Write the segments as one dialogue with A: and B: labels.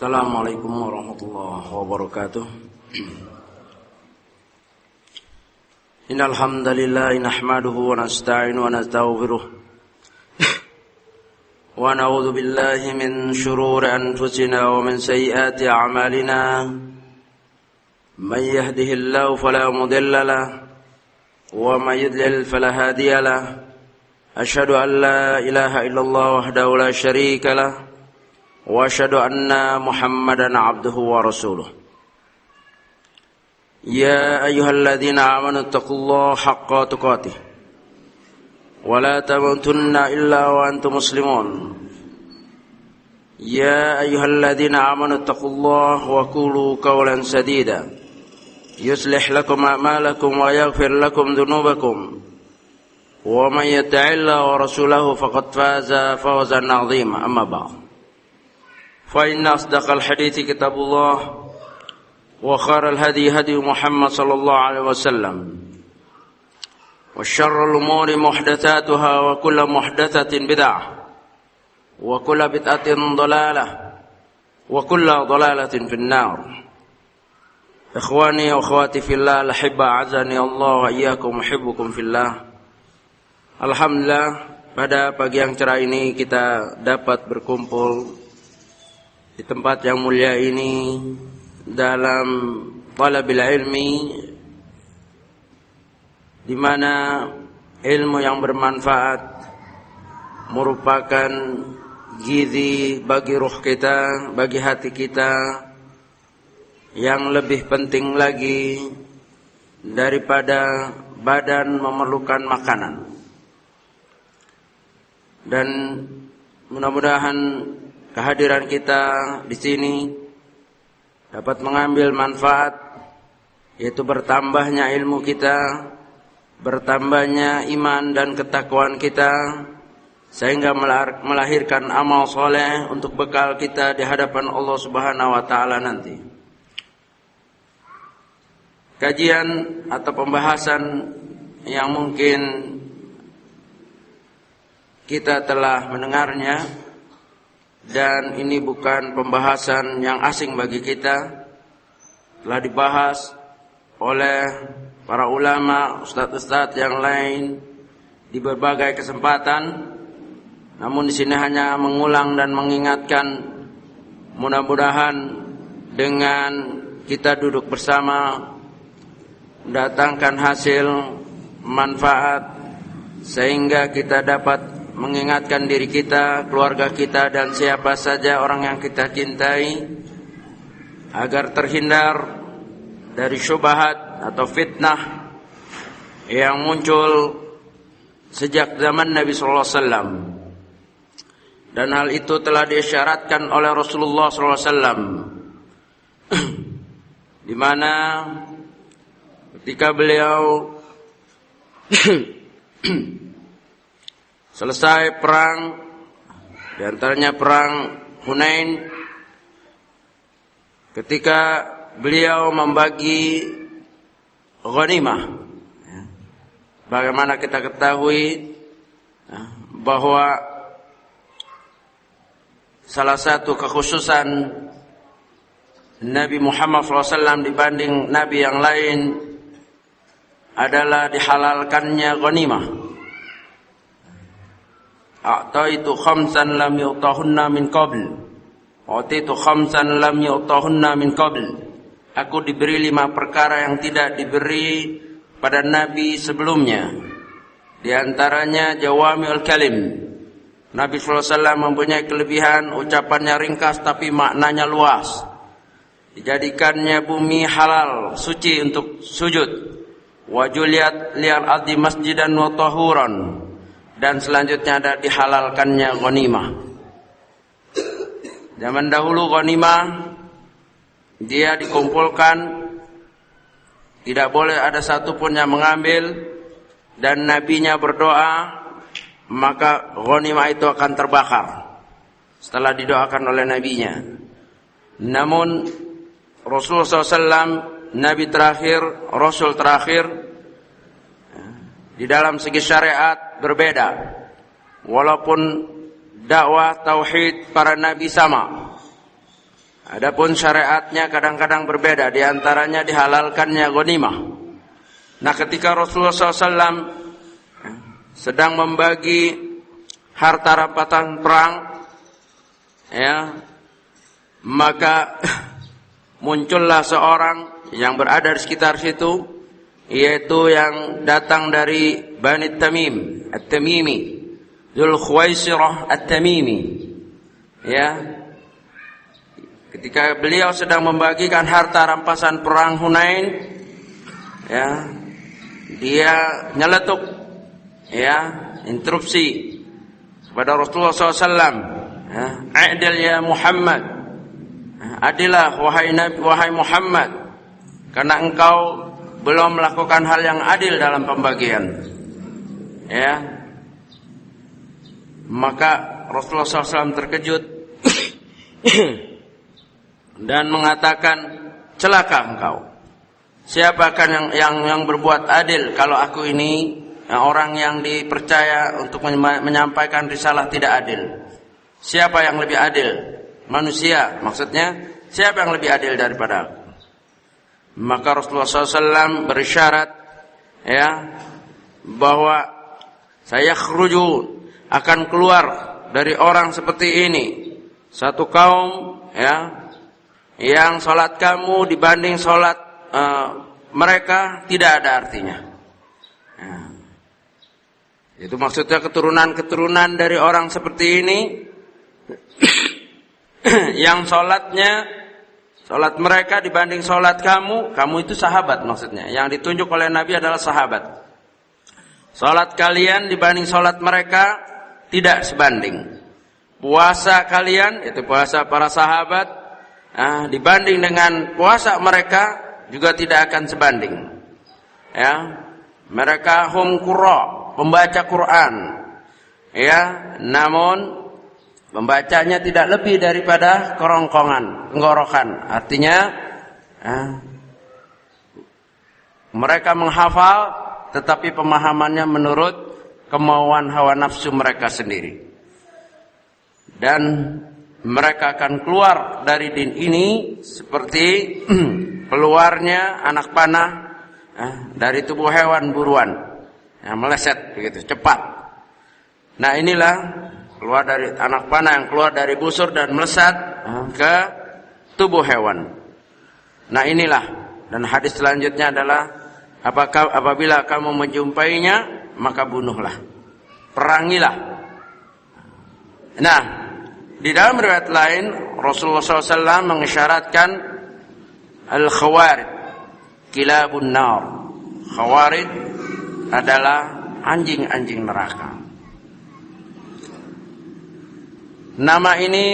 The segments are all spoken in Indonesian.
A: Assalamualaikum warahmatullahi wabarakatuh. Innal hamdalillah nahmaduhu wa nasta'inuhu wa nastaghfiruh wa na'udzu billahi min shururi anfusina wa min sayyiati a'malina. Man yahdihillahu fala mudilla lahu wa man yudlil fala hadiya lahu. Asyhadu an la ilaha illallah wahdahu la syarika lahu wa asyhadu anna Muhammadan abduhu wa rasuluh. Ya ayyuhalladzina amanu taqullaha haqqa tuqatih wa la tamutunna illa wa antum muslimun. Ya ayyuhalladzina amanu taqullaha wa qulu qawlan sadida yuslih lakum a'malakum wa yaghfir lakum dhunubakum wa man yuti'illaha wa rasulahu faqad faza fawzan 'azima. Amma ba'd. فإن أصدق الحديث كتاب الله وخير الهدي هدي محمد صلى الله عليه وسلم وشر الأمور محدثاتها وكل محدثة بدعة وكل بدعة ضلالة وكل ضلالة في النار. إخواني وأخواتي في الله الأحبة أعزني الله وإياكم أحبكم في الله. Alhamdulillah, pada pagi yang cerah ini kita dapat berkumpul di tempat yang mulia ini dalam talabil ilmi, di mana ilmu yang bermanfaat merupakan gizi bagi ruh kita, bagi hati kita. Yang lebih penting lagi daripada badan memerlukan makanan. Dan mudah-mudahan kehadiran kita di sini dapat mengambil manfaat, yaitu bertambahnya ilmu kita, bertambahnya iman dan ketakwaan kita, sehingga melahirkan amal soleh untuk bekal kita di hadapan Allah Subhanahu wa Ta'ala nanti. Kajian atau pembahasan yang mungkin kita telah mendengarnya, dan ini bukan pembahasan yang asing bagi kita, telah dibahas oleh para ulama, ustadz-ustadz yang lain di berbagai kesempatan. Namun di sini hanya mengulang dan mengingatkan, mudah-mudahan dengan kita duduk bersama mendatangkan hasil manfaat, sehingga kita dapat mengingatkan diri kita, keluarga kita, dan siapa saja orang yang kita cintai agar terhindar dari syubhat atau fitnah yang muncul sejak zaman Nabi sallallahu alaihi wasallam. Dan hal itu telah diisyaratkan oleh Rasulullah sallallahu alaihi wasallam di mana ketika beliau selesai perang, di antaranya perang Hunain, ketika beliau membagi ghanimah. Bagaimana kita ketahui bahwa salah satu kekhususan Nabi Muhammad SAW dibanding Nabi yang lain adalah dihalalkannya ghanimah. A'taitu khamsan lam yu'tahunna min qabl. A'taitu khamsan lam yu'tahunna min qabl. Aku diberi 5 perkara yang tidak diberi pada nabi sebelumnya. Di antaranya jawami'ul kalim. Nabi sallallahu alaihi wasallam mempunyai kelebihan, ucapannya ringkas tapi maknanya luas. Dijadikannya bumi halal, suci untuk sujud. Wa juliyat liyal ardi masjidan wa tahuran. Dan selanjutnya ada dihalalkannya ghanimah. Zaman dahulu ghanimah dia dikumpulkan, tidak boleh ada satupun yang mengambil, dan nabinya berdoa, maka ghanimah itu akan terbakar setelah didoakan oleh nabinya. Namun Rasulullah SAW, nabi terakhir, rasul terakhir, di dalam segi syariat berbeda. Walaupun dakwah tauhid para nabi sama, Adapun syariatnya kadang-kadang berbeda, di antaranya dihalalkannya ghanimah. Nah, ketika Rasulullah SAW sedang membagi harta rampasan perang, ya, maka muncullah seorang yang berada di sekitar situ, yaitu yang datang dari Bani Tamim, At-Tamimi, Dzul Khuwaisirah At-Tamimi. Ya. Ketika beliau sedang membagikan harta rampasan perang Hunain, ya, dia nyeletuk, ya, interupsi kepada Rasulullah SAW, ya, "Adil ya Muhammad, adilah wahai Muhammad, karena engkau belum melakukan hal yang adil dalam pembagian." Ya, maka Rasulullah SAW terkejut dan mengatakan, "Celaka engkau. Siapakah yang berbuat adil kalau aku ini orang yang dipercaya untuk menyampaikan risalah tidak adil? Siapa yang lebih adil? Manusia, maksudnya siapa yang lebih adil daripada aku?" Maka Rasulullah SAW berisyarat, ya, bahwa saya akan keluar dari orang seperti ini satu kaum, ya, yang salat kamu dibanding salat mereka tidak ada artinya. Ya. Itu maksudnya keturunan dari orang seperti ini yang salat mereka dibanding salat kamu itu sahabat maksudnya. Yang ditunjuk oleh Nabi adalah sahabat. Salat kalian dibanding salat mereka tidak sebanding. Puasa kalian, itu puasa para sahabat, dibanding dengan puasa mereka juga tidak akan sebanding. Ya, mereka hum qurra, pembaca Quran. Ya, namun pembacanya tidak lebih daripada tenggorokan. Artinya mereka menghafal, tetapi pemahamannya menurut kemauan hawa nafsu mereka sendiri. Dan mereka akan keluar dari din ini seperti keluarnya anak panah dari tubuh hewan buruan, meleset begitu cepat. Nah, inilah keluar dari anak panah yang keluar dari busur dan melesat ke tubuh hewan. Nah, inilah, dan hadis selanjutnya adalah apabila kamu menjumpainya maka bunuhlah, perangilah. Nah, di dalam riwayat lain Rasulullah SAW mengisyaratkan al-khawarij kilabun nar. Khawarij adalah anjing-anjing neraka. Nama ini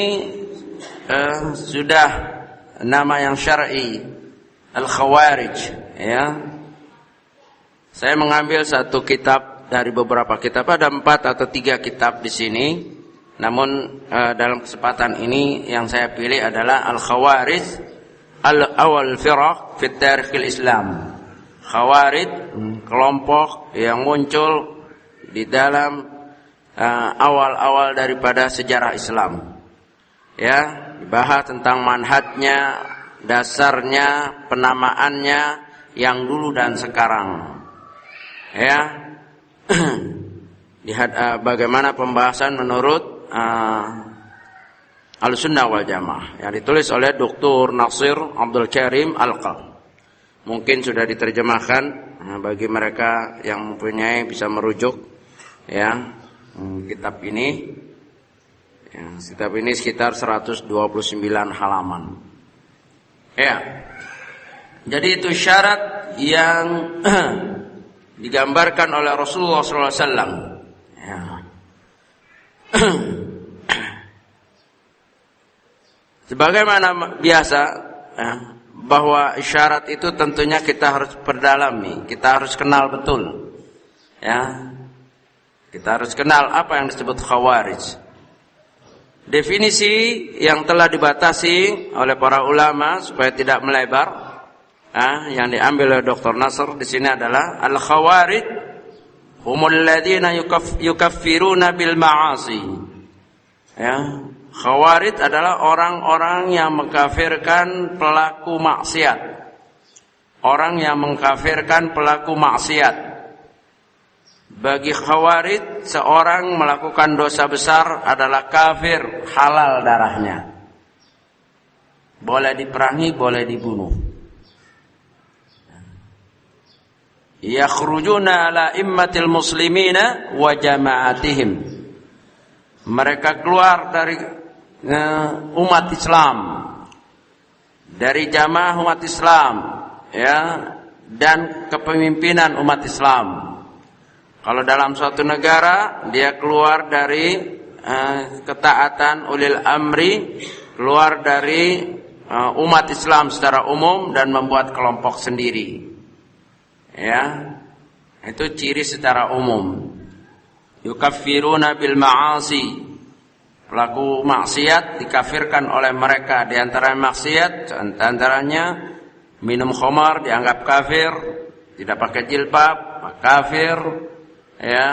A: sudah nama yang syar'i, al-khawarij, ya. Saya mengambil satu kitab dari beberapa kitab, ada 4 atau 3 kitab di sini. Namun dalam kesempatan ini yang saya pilih adalah Al-Khawarij Al-Awal Firaq fi Tarikhil Islam. Khawarij, kelompok yang muncul di dalam awal-awal daripada sejarah Islam. Ya, dibahas tentang manhajnya, dasarnya, penamaannya yang dulu dan sekarang. Ya. Bagaimana pembahasan menurut Al-Sunnah wal Jamaah yang ditulis oleh Dr. Nasir Abdul Karim Al-Qal. Mungkin sudah diterjemahkan, bagi mereka yang mempunyai bisa merujuk, ya, kitab ini. Kitab ini sekitar 129 halaman. Ya. Jadi itu syarat yang digambarkan oleh Rasulullah SAW. Ya. Sebagaimana biasa, ya, bahwa isyarat itu tentunya kita harus perdalami, kita harus kenal betul. Ya. Kita harus kenal apa yang disebut khawarij. Definisi yang telah dibatasi oleh para ulama supaya tidak melebar, yang diambil oleh Dr. Nasr di sini adalah al-khawarij humul ladzina yukaffiruna bil ma'asi. Ya, Khawarij adalah orang-orang yang mengkafirkan pelaku maksiat. Orang yang mengkafirkan pelaku maksiat. Bagi Khawarij, seorang melakukan dosa besar adalah kafir, halal darahnya. Boleh diperangi, boleh dibunuh. Yakhrujuna ala immatil muslimina wa jama'atihim. Mereka keluar dari umat Islam, dari jamaah umat Islam, ya, dan kepemimpinan umat Islam. Kalau dalam suatu negara dia keluar dari ketaatan ulil amri, keluar dari umat Islam secara umum dan membuat kelompok sendiri. Ya, itu ciri secara umum. Yukaffiruna bil ma'asi. Pelaku maksiat dikafirkan oleh mereka. Di antara maksiat, antaranya minum khamar dianggap kafir, tidak pakai jilbab kafir, ya,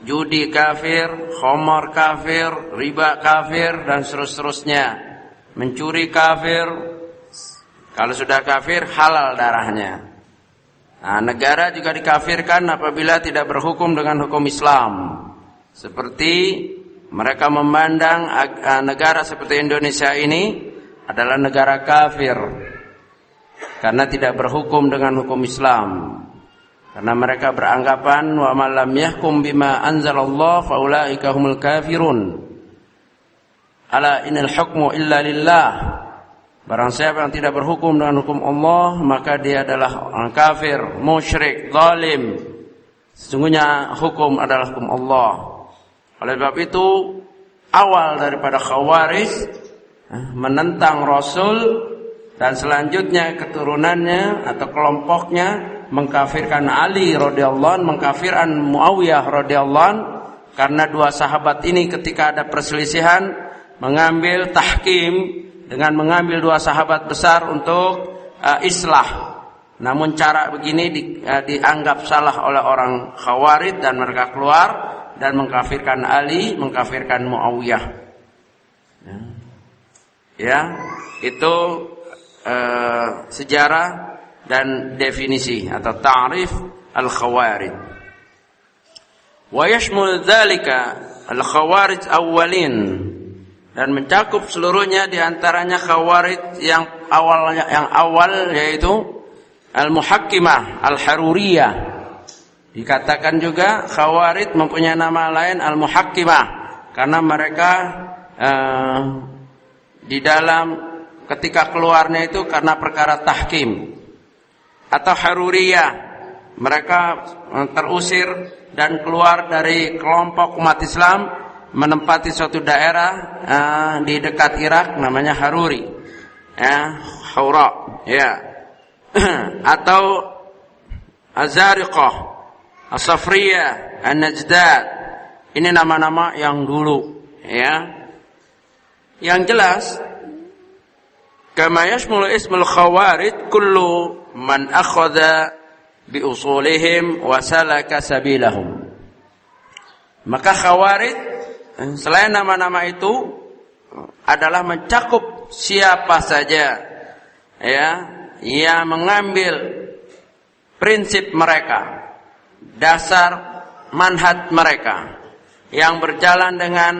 A: judi kafir, khamar kafir, riba kafir, dan seterusnya. Mencuri kafir. Kalau sudah kafir, halal darahnya. Nah, negara juga dikafirkan apabila tidak berhukum dengan hukum Islam. Seperti mereka memandang negara seperti Indonesia ini adalah negara kafir karena tidak berhukum dengan hukum Islam. Karena mereka beranggapan wa man lam yahkum bima anzalallah faulaika humul kafirun. Ala inal hukmu illa lillah. Barang siapa yang tidak berhukum dengan hukum Allah, maka dia adalah orang kafir, musyrik, zalim. Sesungguhnya hukum adalah hukum Allah. Oleh sebab itu, awal daripada Khawarij menentang Rasul, dan selanjutnya keturunannya atau kelompoknya mengkafirkan Ali radhiyallahu anhu, mengkafirkan Muawiyah radhiyallahu anhu, karena dua sahabat ini ketika ada perselisihan mengambil tahkim dengan mengambil dua sahabat besar untuk islah. Namun cara begini dianggap salah oleh orang Khawarij dan mereka keluar dan mengkafirkan Ali, mengkafirkan Muawiyah. Ya, itu sejarah dan definisi atau ta'rif al-Khawarij. Wa yashmul dzalika al-Khawarij awwalin, dan mencakup seluruhnya diantaranya Khawarij yang awal yaitu Al-Muhakkimah Al-Haruriyah. Dikatakan juga Khawarij mempunyai nama lain Al-Muhakkimah karena mereka di dalam ketika keluarnya itu karena perkara tahkim. Atau Haruriyah, mereka terusir dan keluar dari kelompok umat Islam menempati suatu daerah di dekat Irak namanya Haruri, ya, Haura, ya. Atau Azariqah, As-Safriyah, An-Najdad. Ini nama-nama yang dulu, ya. Yang jelas, kama yashmulu ismul Khawarij kullu man akhadha bi usulihim wa salaka sabilahum. Maka Khawarij selain nama-nama itu adalah mencakup siapa saja, ya, yang mengambil prinsip mereka, dasar manhaj mereka, yang berjalan dengan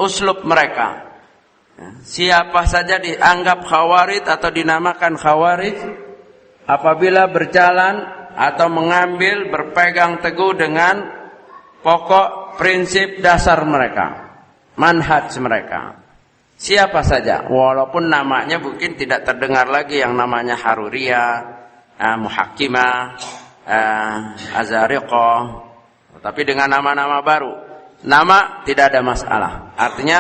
A: uslub mereka. Siapa saja dianggap Khawarij atau dinamakan Khawarij apabila berjalan atau mengambil, berpegang teguh dengan pokok prinsip dasar mereka, manhaj mereka. Siapa saja, walaupun namanya mungkin tidak terdengar lagi yang namanya Haruriyah, Muhakkimah, Azariqah, tapi dengan nama-nama baru. Nama tidak ada masalah, artinya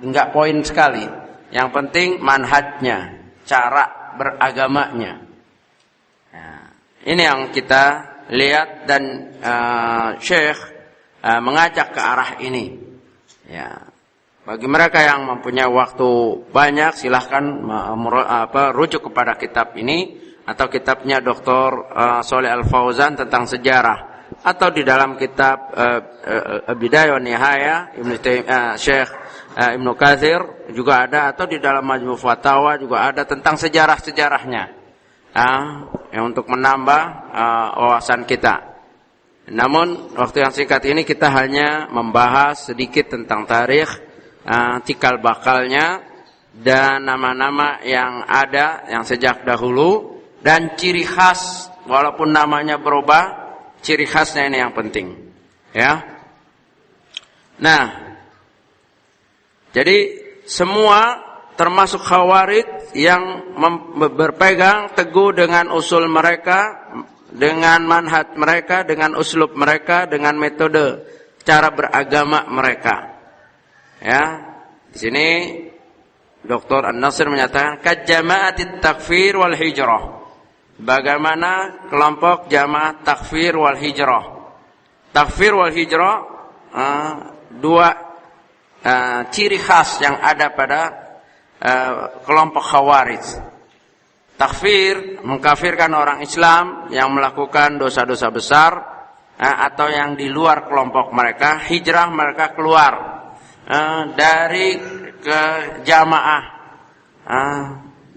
A: enggak poin sekali. Yang penting manhajnya, cara beragamanya. Nah, ini yang kita lihat dan Syekh mengajak ke arah ini. Ya, bagi mereka yang mempunyai waktu banyak, silahkan rujuk kepada kitab ini atau kitabnya Dr. Shalih Al-Fauzan tentang sejarah, atau di dalam kitab Bidayah wa Nihayah Syekh Ibnu Katsir juga ada, atau di dalam Majmu' Fatawa juga ada tentang sejarah-sejarahnya, untuk menambah wawasan kita. Namun waktu yang singkat ini kita hanya membahas sedikit tentang tarikh, cikal bakalnya dan nama-nama yang ada yang sejak dahulu, dan ciri khas walaupun namanya berubah, ciri khasnya ini yang penting, ya. Nah, jadi semua termasuk Khawarij yang berpegang teguh dengan usul mereka, dengan manhaj mereka, dengan uslub mereka, dengan metode cara beragama mereka. Ya, di sini Dr. An-Nasir menyatakan kajama'atit takfir wal hijrah. Bagaimana kelompok jamaah takfir wal hijrah. Takfir wal hijrah, dua ciri khas yang ada pada kelompok Khawarij. Takfir, mengkafirkan orang Islam yang melakukan dosa-dosa besar, atau yang di luar kelompok mereka. Hijrah, mereka keluar dari ke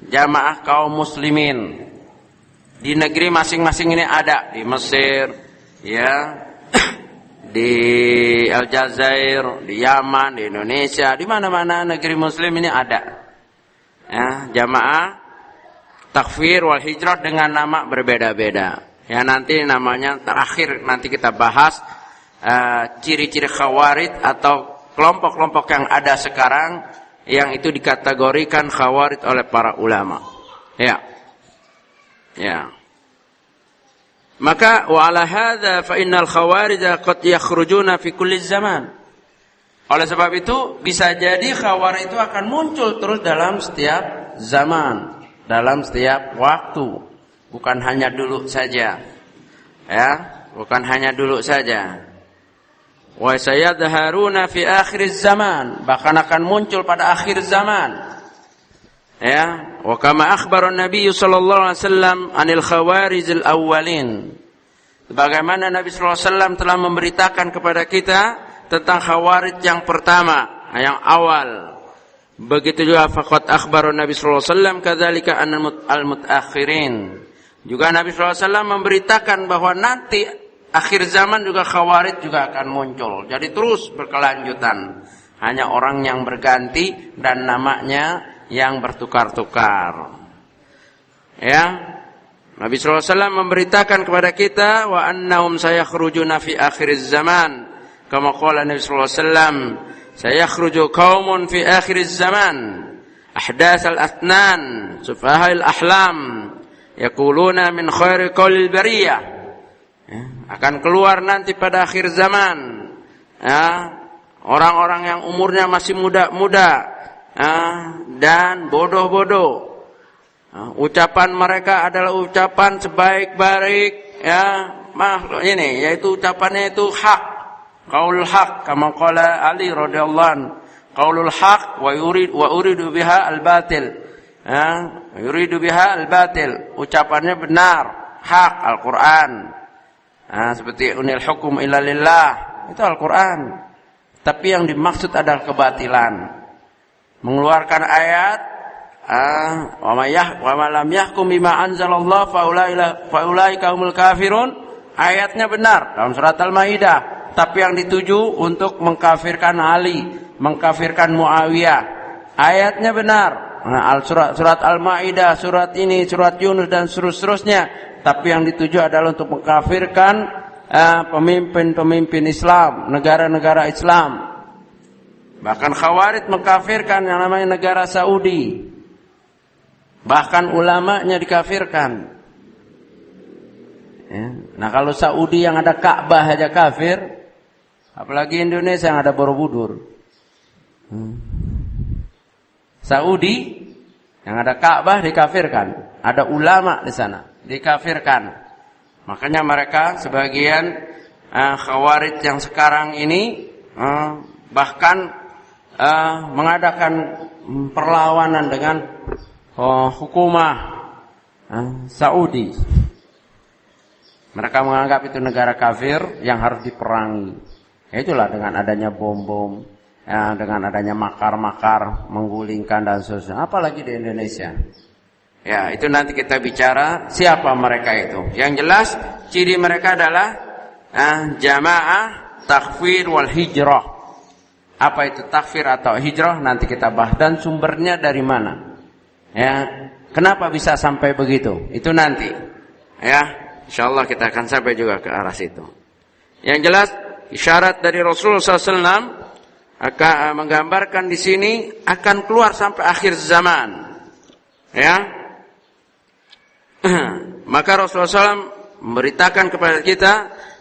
A: jamaah kaum muslimin. Di negeri masing-masing ini ada, di Mesir, ya, di Aljazair, di Yaman, di Indonesia, di mana-mana negeri muslim ini ada. Ya, jamaah takfir wal hijrah dengan nama berbeda-beda. Ya, nanti namanya terakhir nanti kita bahas ciri-ciri Khawarij atau kelompok-kelompok yang ada sekarang yang itu dikategorikan Khawarij oleh para ulama. Ya. Ya. Maka wa ala hadza fa innal khawarij qad yakhrujuna fi kulli zaman. Oleh sebab itu bisa jadi Khawarij itu akan muncul terus dalam setiap zaman, dalam setiap waktu, bukan hanya dulu saja. Ya, bukan hanya dulu saja. Wa sayadharuna fi akhir zaman, bahkan akan muncul pada akhir zaman. Ya, wa kama akhbara Nabi sallallahu alaihi wasallam anil khawarizil awwalin. Sebagaimana Nabi sallallahu alaihi wasallam telah memberitakan kepada kita tentang Khawarij yang pertama, yang awal. Begitu juga faqad akhbara Nabi sallallahu alaihi wasallam kadzalika al mutaakhirin. Juga Nabi sallallahu alaihi wasallam memberitakan bahwa nanti akhir zaman juga Khawarij juga akan muncul. Jadi terus berkelanjutan. Hanya orang yang berganti dan namanya yang bertukar-tukar. Ya, Nabi sallallahu alaihi wasallam memberitakan kepada kita wa annahum sayakhrujuna fi akhiriz zaman. Kama qala Nabi sallallahu alaihi wasallam, sayakhruju qaumun fi akhiriz zaman, ahdatsal athnan, sufaha'il ahlam, yaquluna min khairi qaulil bariyah. Ya, akan keluar nanti pada akhir zaman, ya, orang-orang yang umurnya masih muda-muda, dan bodoh-bodoh. Ucapan mereka adalah ucapan sebaik-baik, ya, makhluk ini, yaitu ucapannya itu hak, qaulul haq, kama qala Ali radhiyallahu anhu, qaulul haq wa uridu biha al-batil. Yuridu biha al-batil, ucapannya benar, hak, Al-Qur'an. Seperti unil hukum illa lillah, itu Al-Qur'an. Tapi yang dimaksud adalah kebatilan. Mengeluarkan ayat wa ma lam yahkum bima anzalallah fa ulaika humul kafirun, ayatnya benar dalam surat Al-Maidah, tapi yang dituju untuk mengkafirkan Ali, mengkafirkan Muawiyah, ayatnya benar. Surat Al-Maidah, surat ini, surat Yunus dan seterusnya, tapi yang dituju adalah untuk mengkafirkan pemimpin-pemimpin Islam, negara-negara Islam. Bahkan Khawarij mengkafirkan yang namanya negara Saudi. Bahkan ulamanya dikafirkan. Ya. Nah, kalau Saudi yang ada Ka'bah aja kafir, apalagi Indonesia yang ada Borobudur. Saudi yang ada Ka'bah dikafirkan, ada ulama di sana dikafirkan. Makanya mereka sebagian Khawarij yang sekarang ini bahkan mengadakan perlawanan dengan hukumah Saudi. Mereka menganggap itu negara kafir yang harus diperangi. Ya, itulah dengan adanya bom-bom,
B: ya, dengan adanya makar-makar, menggulingkan dan seterusnya. Apalagi di Indonesia. Ya, itu nanti kita bicara siapa mereka itu. Yang jelas ciri mereka adalah jamaah takfir wal hijrah. Apa itu takfir atau hijrah nanti kita bahas, dan sumbernya dari mana. Ya, kenapa bisa sampai begitu? Itu nanti. Ya, insyaallah kita akan sampai juga ke arah situ. Yang jelas isyarat dari Rasulullah SAW akan menggambarkan di sini akan keluar sampai akhir zaman. Ya. Maka Rasulullah SAW memberitakan kepada kita,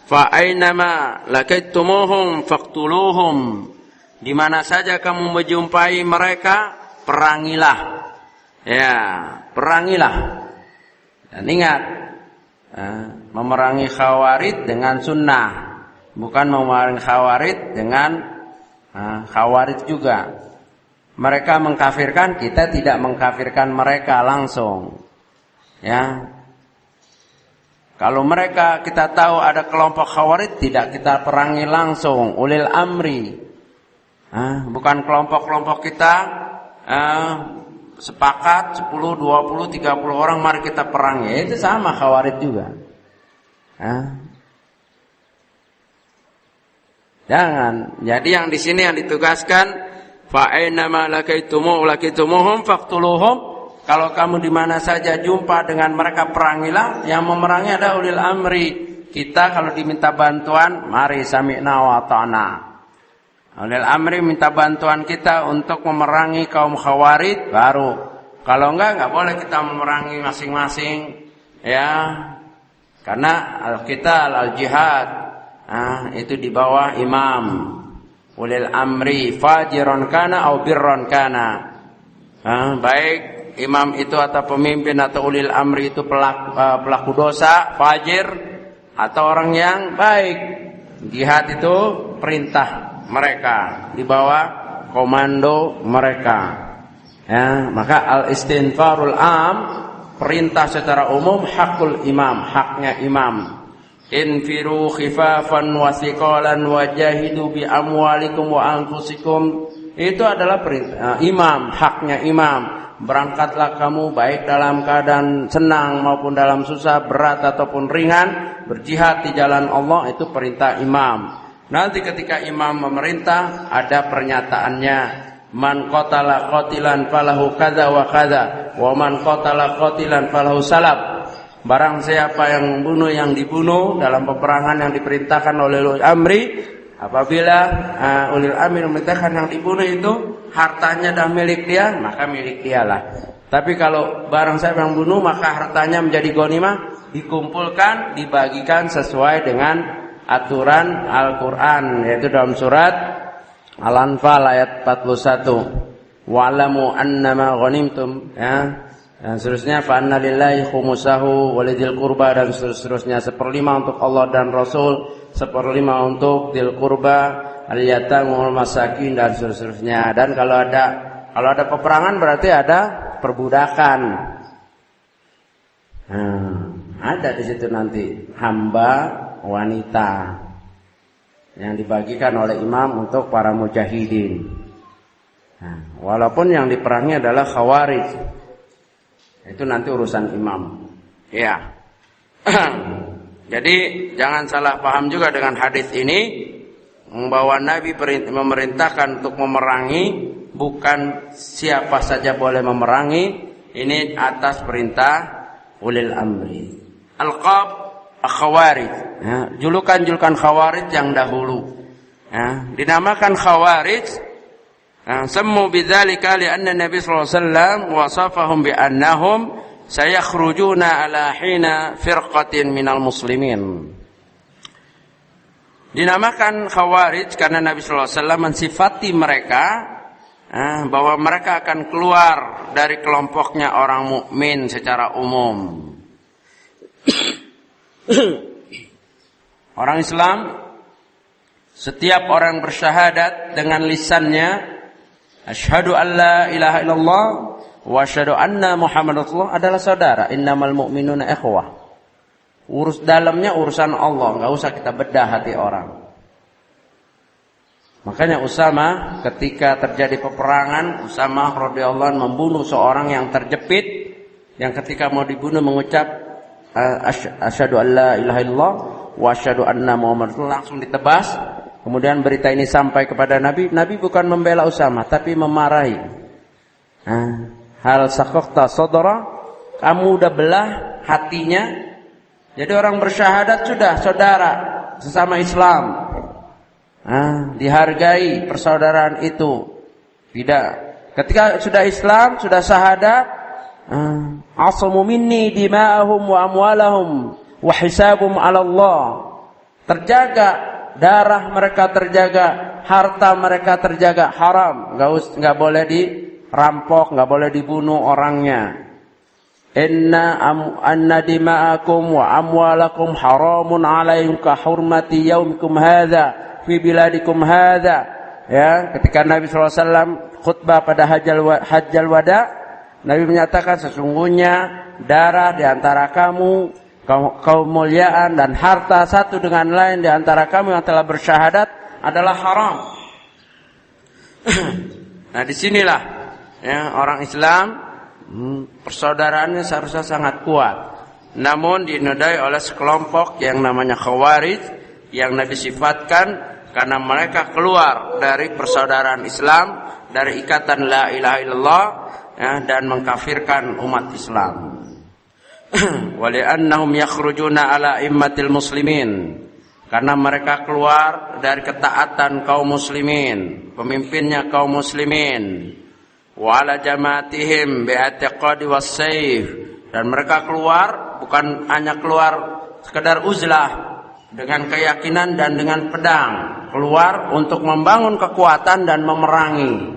B: fa ainama lakaitumuhum faqtuluhum. Di mana saja kamu menjumpai mereka, perangilah. Ya, perangilah. Dan ingat, memerangi Khawarij dengan sunnah, bukan memerangi Khawarij dengan Khawarij juga. Mereka mengkafirkan, kita tidak mengkafirkan mereka langsung. Ya, kalau mereka kita tahu ada kelompok Khawarij, tidak kita perangi langsung, ulil amri. Bukan kelompok-kelompok kita sepakat 10, 20, 30 orang mari kita perangi. Itu sama Khawarij juga. Jangan. Jadi yang di sini yang ditugaskan, fa ainama lakaitumuhum faqtuluhum. Kalau kamu di mana saja jumpa dengan mereka, perangilah. Yang memerangi ada ulil amri. Kita kalau diminta bantuan, mari sami'na wa ta'na. Ulil amri minta bantuan kita untuk memerangi kaum Khawarij, baru. Kalau enggak boleh kita memerangi masing-masing. Ya, karena kita al-jihad itu di bawah imam. Ulil amri fajiron kana au birron kana. Baik imam itu atau pemimpin atau ulil amri itu pelaku dosa, fajir, atau orang yang baik. Jihad itu perintah mereka, di bawah komando mereka. Ya, maka al-istinfarul am, perintah secara umum, hakul imam, haknya imam. Infiru khifafan wa thiqalan wa jahidu bi amwalikum wa anfusikum. Itu adalah perintah imam, haknya imam. Berangkatlah kamu baik dalam keadaan senang maupun dalam susah, berat ataupun ringan, berjihad di jalan Allah, itu perintah imam. Nanti ketika imam memerintah ada pernyataannya, man qatala qatilan falahu kadza wa kadza wa man qatala qatilan falahu salab. Barang siapa yang membunuh yang dibunuh dalam peperangan yang diperintahkan oleh ulil amri, apabila ulil amri memerintahkan yang dibunuh itu hartanya dah milik dia, maka milik dialah. Tapi kalau barang siapa yang bunuh, maka hartanya menjadi ghanimah, dikumpulkan, dibagikan sesuai dengan aturan Al-Quran, yaitu dalam surat Al-Anfal ayat 41. Wa'lamu annama ghanimtum, ya. Dan seterusnya, fa anna lillahi khumusahu walidil qurba, dan seterusnya, 1/5 untuk Allah dan Rasul, 1/5 untuk dil qurba, al-yatam wal masakin, dan seterusnya. Dan kalau ada peperangan berarti ada perbudakan. Ada di situ nanti hamba wanita yang dibagikan oleh imam untuk para mujahidin. Walaupun yang diperangi adalah Khawarij, itu nanti urusan imam. Ya. Jadi jangan salah paham juga dengan hadis ini, bahwa Nabi memerintahkan untuk memerangi, bukan siapa saja boleh memerangi. Ini atas perintah ulil amri. Al-qab Khawarij, ya, julukan Khawarij yang dahulu, ya, dinamakan Khawarij. Semmu bidzalika li'anna Nabi sallallahu alaihi wasallam wasafahum bi annahum sayakhrujuna ala hina firqatin minal muslimin. Dinamakan Khawarij karena Nabi sallallahu alaihi wasallam mensifati mereka bahwa mereka akan keluar dari kelompoknya orang mukmin secara umum. Orang Islam, setiap orang bersyahadat dengan lisannya, asyhadu an la ilaha illallah wa asyhadu anna Muhammadar Rasulullah, adalah saudara. Innamal mu'minuna ikhwah. Urus dalamnya urusan Allah, enggak usah kita bedah hati orang. Makanya Usama ketika terjadi peperangan, Usama radhiyallahu anhu membunuh seorang yang terjepit, yang ketika mau dibunuh mengucap asyhadu an la ilaha illallah wa asyhadu anna muhammadar rasulullah, langsung ditebas. Kemudian berita ini sampai kepada Nabi. Nabi bukan membela Usama tapi memarahi. Hal sakokta sodara, kamu udah belah hatinya. Jadi orang bersyahadat sudah saudara sesama Islam. Dihargai persaudaraan itu. Tidak. Ketika sudah Islam, sudah syahadat, asamu minni dima'ahum wa amwalahum wa hisabum 'ala Allah. Terjaga darah mereka, terjaga harta mereka, terjaga haram. Enggak boleh dirampok, enggak boleh dibunuh orangnya. Anna dima'akum wa amwalakum haramun 'alaikum ka hurmati yaumikum hadza fi biladikum hadza. Ya, ketika Nabi SAW khutbah pada hajjal wada, Nabi menyatakan sesungguhnya darah di antara kamu, kemuliaan dan harta satu dengan lain di antara kamu yang telah bersyahadat adalah haram. Nah, disinilah ya, orang Islam persaudaraannya seharusnya sangat kuat. Namun dinodai oleh sekelompok yang namanya Khawarij, yang Nabi sifatkan karena mereka keluar dari persaudaraan Islam, dari ikatan la ilaha illallah, ya, dan mengkafirkan umat Islam. Wali'annahum yakhrujuna ala immatil muslimin, karena mereka keluar dari ketaatan kaum muslimin, pemimpinnya kaum muslimin. Wa ala jamaatihim bi'atiqadi was-sayf, dan mereka keluar bukan hanya keluar sekedar uzlah dengan keyakinan dan dengan pedang, keluar untuk membangun kekuatan dan memerangi,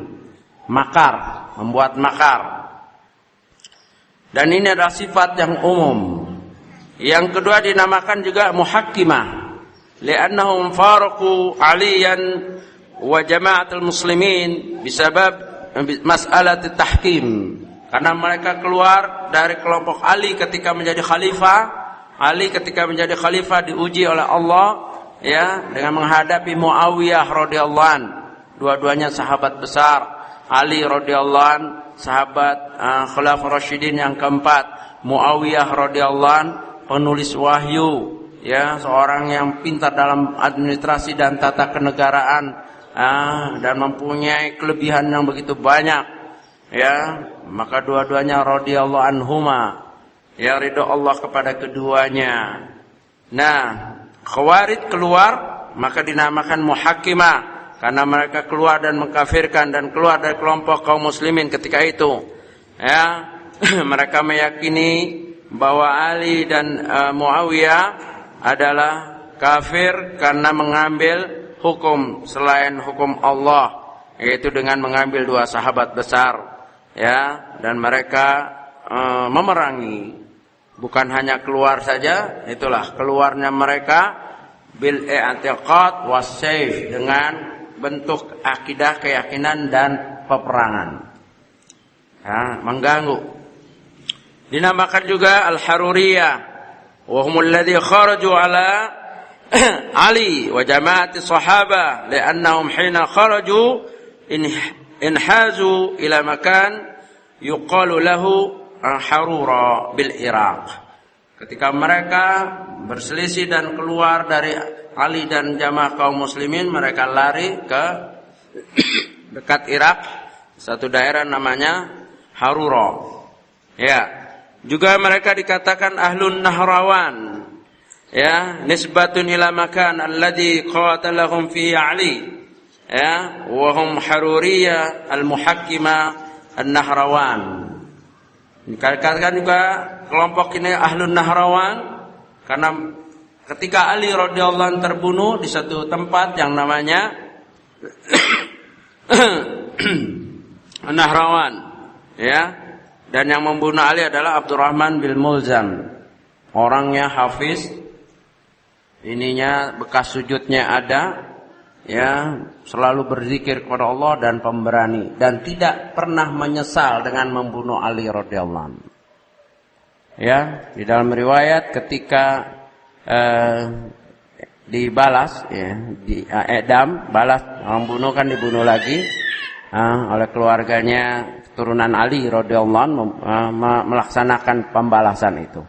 B: makar, membuat makar. Dan ini adalah sifat yang umum. Yang kedua dinamakan juga muhakkimah, li'annahum faraqu aliyan wa jama'atul muslimin bisabab mas'alat tahkim, karena mereka keluar dari kelompok Ali ketika menjadi khalifah. Ali ketika menjadi khalifah diuji oleh Allah, ya, dengan menghadapi Muawiyah radhiyallahu an. Dua-duanya sahabat besar. Ali radhiyallahu an sahabat Khulafaur Rasyidin yang keempat. Muawiyah radhiyallahu an penulis wahyu, ya, seorang yang pintar dalam administrasi dan tata kenegaraan, dan mempunyai kelebihan yang begitu banyak, ya. Maka dua-duanya radhiyallahu anhuma, ya, ridho Allah kepada keduanya. Nah, Khawarij keluar maka dinamakan muhakkimah, karena mereka keluar dan mengkafirkan dan keluar dari kelompok kaum muslimin ketika itu. Ya, mereka meyakini bahwa Ali dan Muawiyah adalah kafir karena mengambil hukum selain hukum Allah, yaitu dengan mengambil dua sahabat besar, ya, dan mereka memerangi. Bukan hanya keluar saja, itulah keluarnya mereka bil i'tiqad was-sayf, dengan bentuk akidah, keyakinan dan peperangan. Ya, mengganggu. Dinamakan juga al-Haruriyah, wa humul ladzi kharaju ala Ali wa jama'ati sahabah li'annahum hina kharaju inhazu ila makan yuqalu lahu Harura bil Iraq. Ketika mereka berselisih dan keluar dari Ali dan jamaah kaum muslimin, mereka lari ke dekat Irak, satu daerah namanya Harura. Ya, juga mereka dikatakan ahlun Nahrawan, ya, nisbatun ila makan alladhi qatalahum fihi Ali, ya, wa hum Haruriyah al-muhakkimah an-Nahrawan. Dikatakan juga kelompok ini ahlun Nahrawan karena ketika Ali radhiyallahu anhu terbunuh di satu tempat yang namanya Nahrawan, ya, dan yang membunuh Ali adalah Abdurrahman bin Mulzam, orangnya hafiz, ininya bekas sujudnya ada, ya, selalu berzikir kepada Allah dan pemberani, dan tidak pernah menyesal dengan membunuh Ali radhiyallahu anhu. Ya, di dalam riwayat ketika dibalas ya, di edam, balas, orang bunuh kan dibunuh lagi oleh keluarganya turunan Ali radhiyallahu anhu melaksanakan pembalasan itu.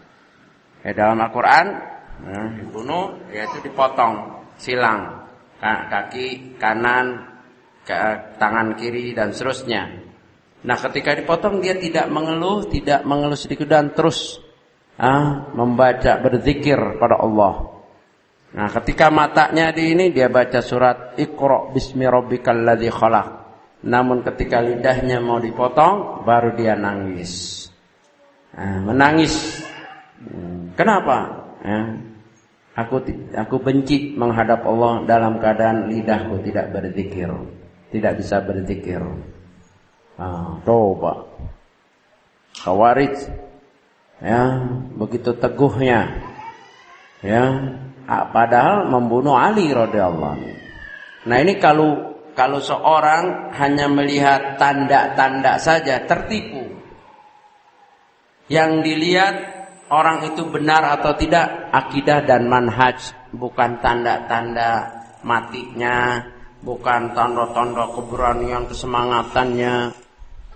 B: Dalam Al-Qur'an dibunuh yaitu dipotong, silang kaki kanan, tangan kiri dan seterusnya. Nah, ketika dipotong dia tidak mengeluh sedikit dan terus membaca berzikir pada Allah. Nah, ketika matanya dia baca surat Iqra bismi rabbikal ladzi khalaq. Namun ketika lidahnya mau dipotong baru dia nangis. Menangis. Kenapa? Aku benci menghadap Allah dalam keadaan lidahku tidak berzikir, tidak bisa berzikir. Coba Khawarij begitu teguhnya padahal membunuh Ali radhiyallahu anhu. Nah, ini kalau seorang hanya melihat tanda-tanda saja tertipu. Yang dilihat orang itu benar atau tidak akidah dan manhaj, bukan tanda-tanda matinya, bukan tanda-tanda keberanian kesemangatannya.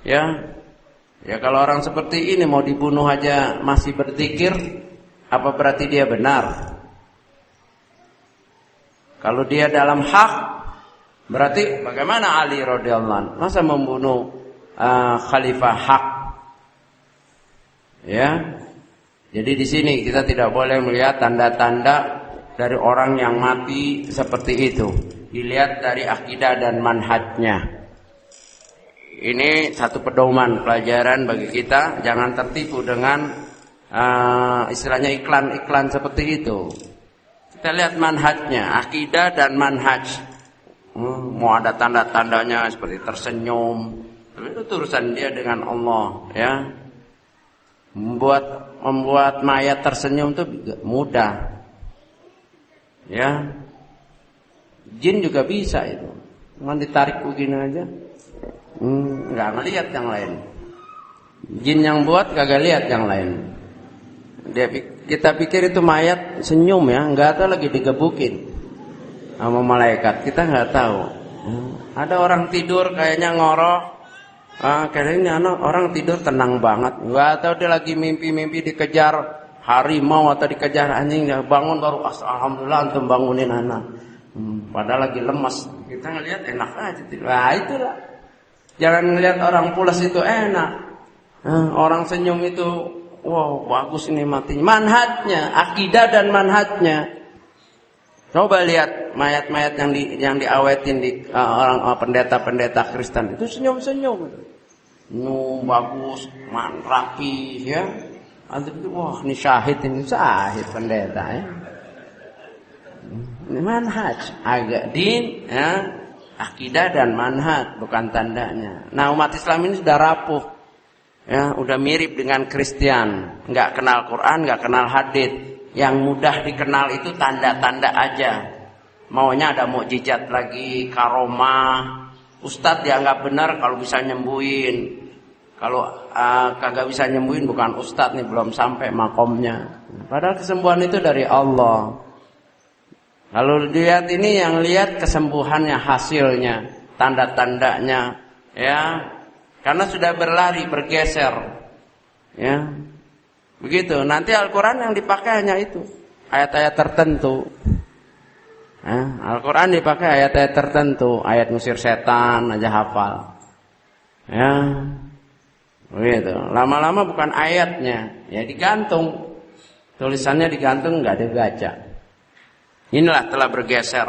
B: Ya kalau orang seperti ini mau dibunuh aja masih berzikir, apa berarti dia benar? Kalau dia dalam hak, berarti bagaimana Ali radhiyallahu anhu masa membunuh khalifah hak? Ya. Jadi di sini kita tidak boleh melihat tanda-tanda dari orang yang mati seperti itu. Dilihat dari akidah dan manhajnya. Ini satu pedoman pelajaran bagi kita, jangan tertipu dengan istilahnya iklan-iklan seperti itu. Kita lihat manhajnya, akidah dan manhaj. Mau ada tanda-tandanya seperti tersenyum, tapi itu urusan dia dengan Allah, ya. Membuat mayat tersenyum itu mudah. Ya. Jin juga bisa itu. Cuma ditarik begini aja. Enggak ngelihat yang lain. Jin yang buat kagak lihat yang lain. Kita pikir itu mayat senyum ya, enggak tahu lagi digebukin sama malaikat. Kita enggak tahu. Ada orang tidur kayaknya ngorok. Kayaknya orang tidur tenang banget. Enggak tahu dia lagi mimpi-mimpi dikejar harimau atau dikejar anjing. Dia bangun baru alhamdulillah antum bangunin anak. Padahal lagi lemas. Kita ngelihat enak aja tidur. Nah, itulah. Jangan ngelihat orang pulas itu enak. Orang senyum itu wow, bagus ini matinya. Manhajnya, akidah dan manhajnya. Coba lihat mayat-mayat yang diawetin di orang pendeta-pendeta Kristen itu senyum-senyum. Bagus, rapi ya. Wah, ini syahid pendeta ya. Ini manhaj, agak din ya. Akidah dan manhaj bukan tandanya. Nah, umat Islam ini sudah rapuh. Ya, udah mirip dengan Kristen, enggak kenal Quran, enggak kenal hadits. Yang mudah dikenal itu tanda-tanda aja. Maunya ada mukjizat lagi, karomah. Ustadz dianggap benar kalau bisa nyembuhin. Kalau kagak bisa nyembuhin bukan ustadz nih, belum sampai makomnya. Padahal kesembuhan itu dari Allah. Kalau lihat ini yang lihat kesembuhannya, hasilnya, tanda-tandanya, ya. Karena sudah berlari, bergeser. Ya. Begitu. Nanti Al-Qur'an yang dipakai hanya itu. Ayat-ayat tertentu. Al-Qur'an dipakai ayat-ayat tertentu, ayat ngusir setan aja hafal. Ya. Begitu. Lama-lama bukan ayatnya, ya digantung. Tulisannya digantung, enggak dibaca. Inilah telah bergeser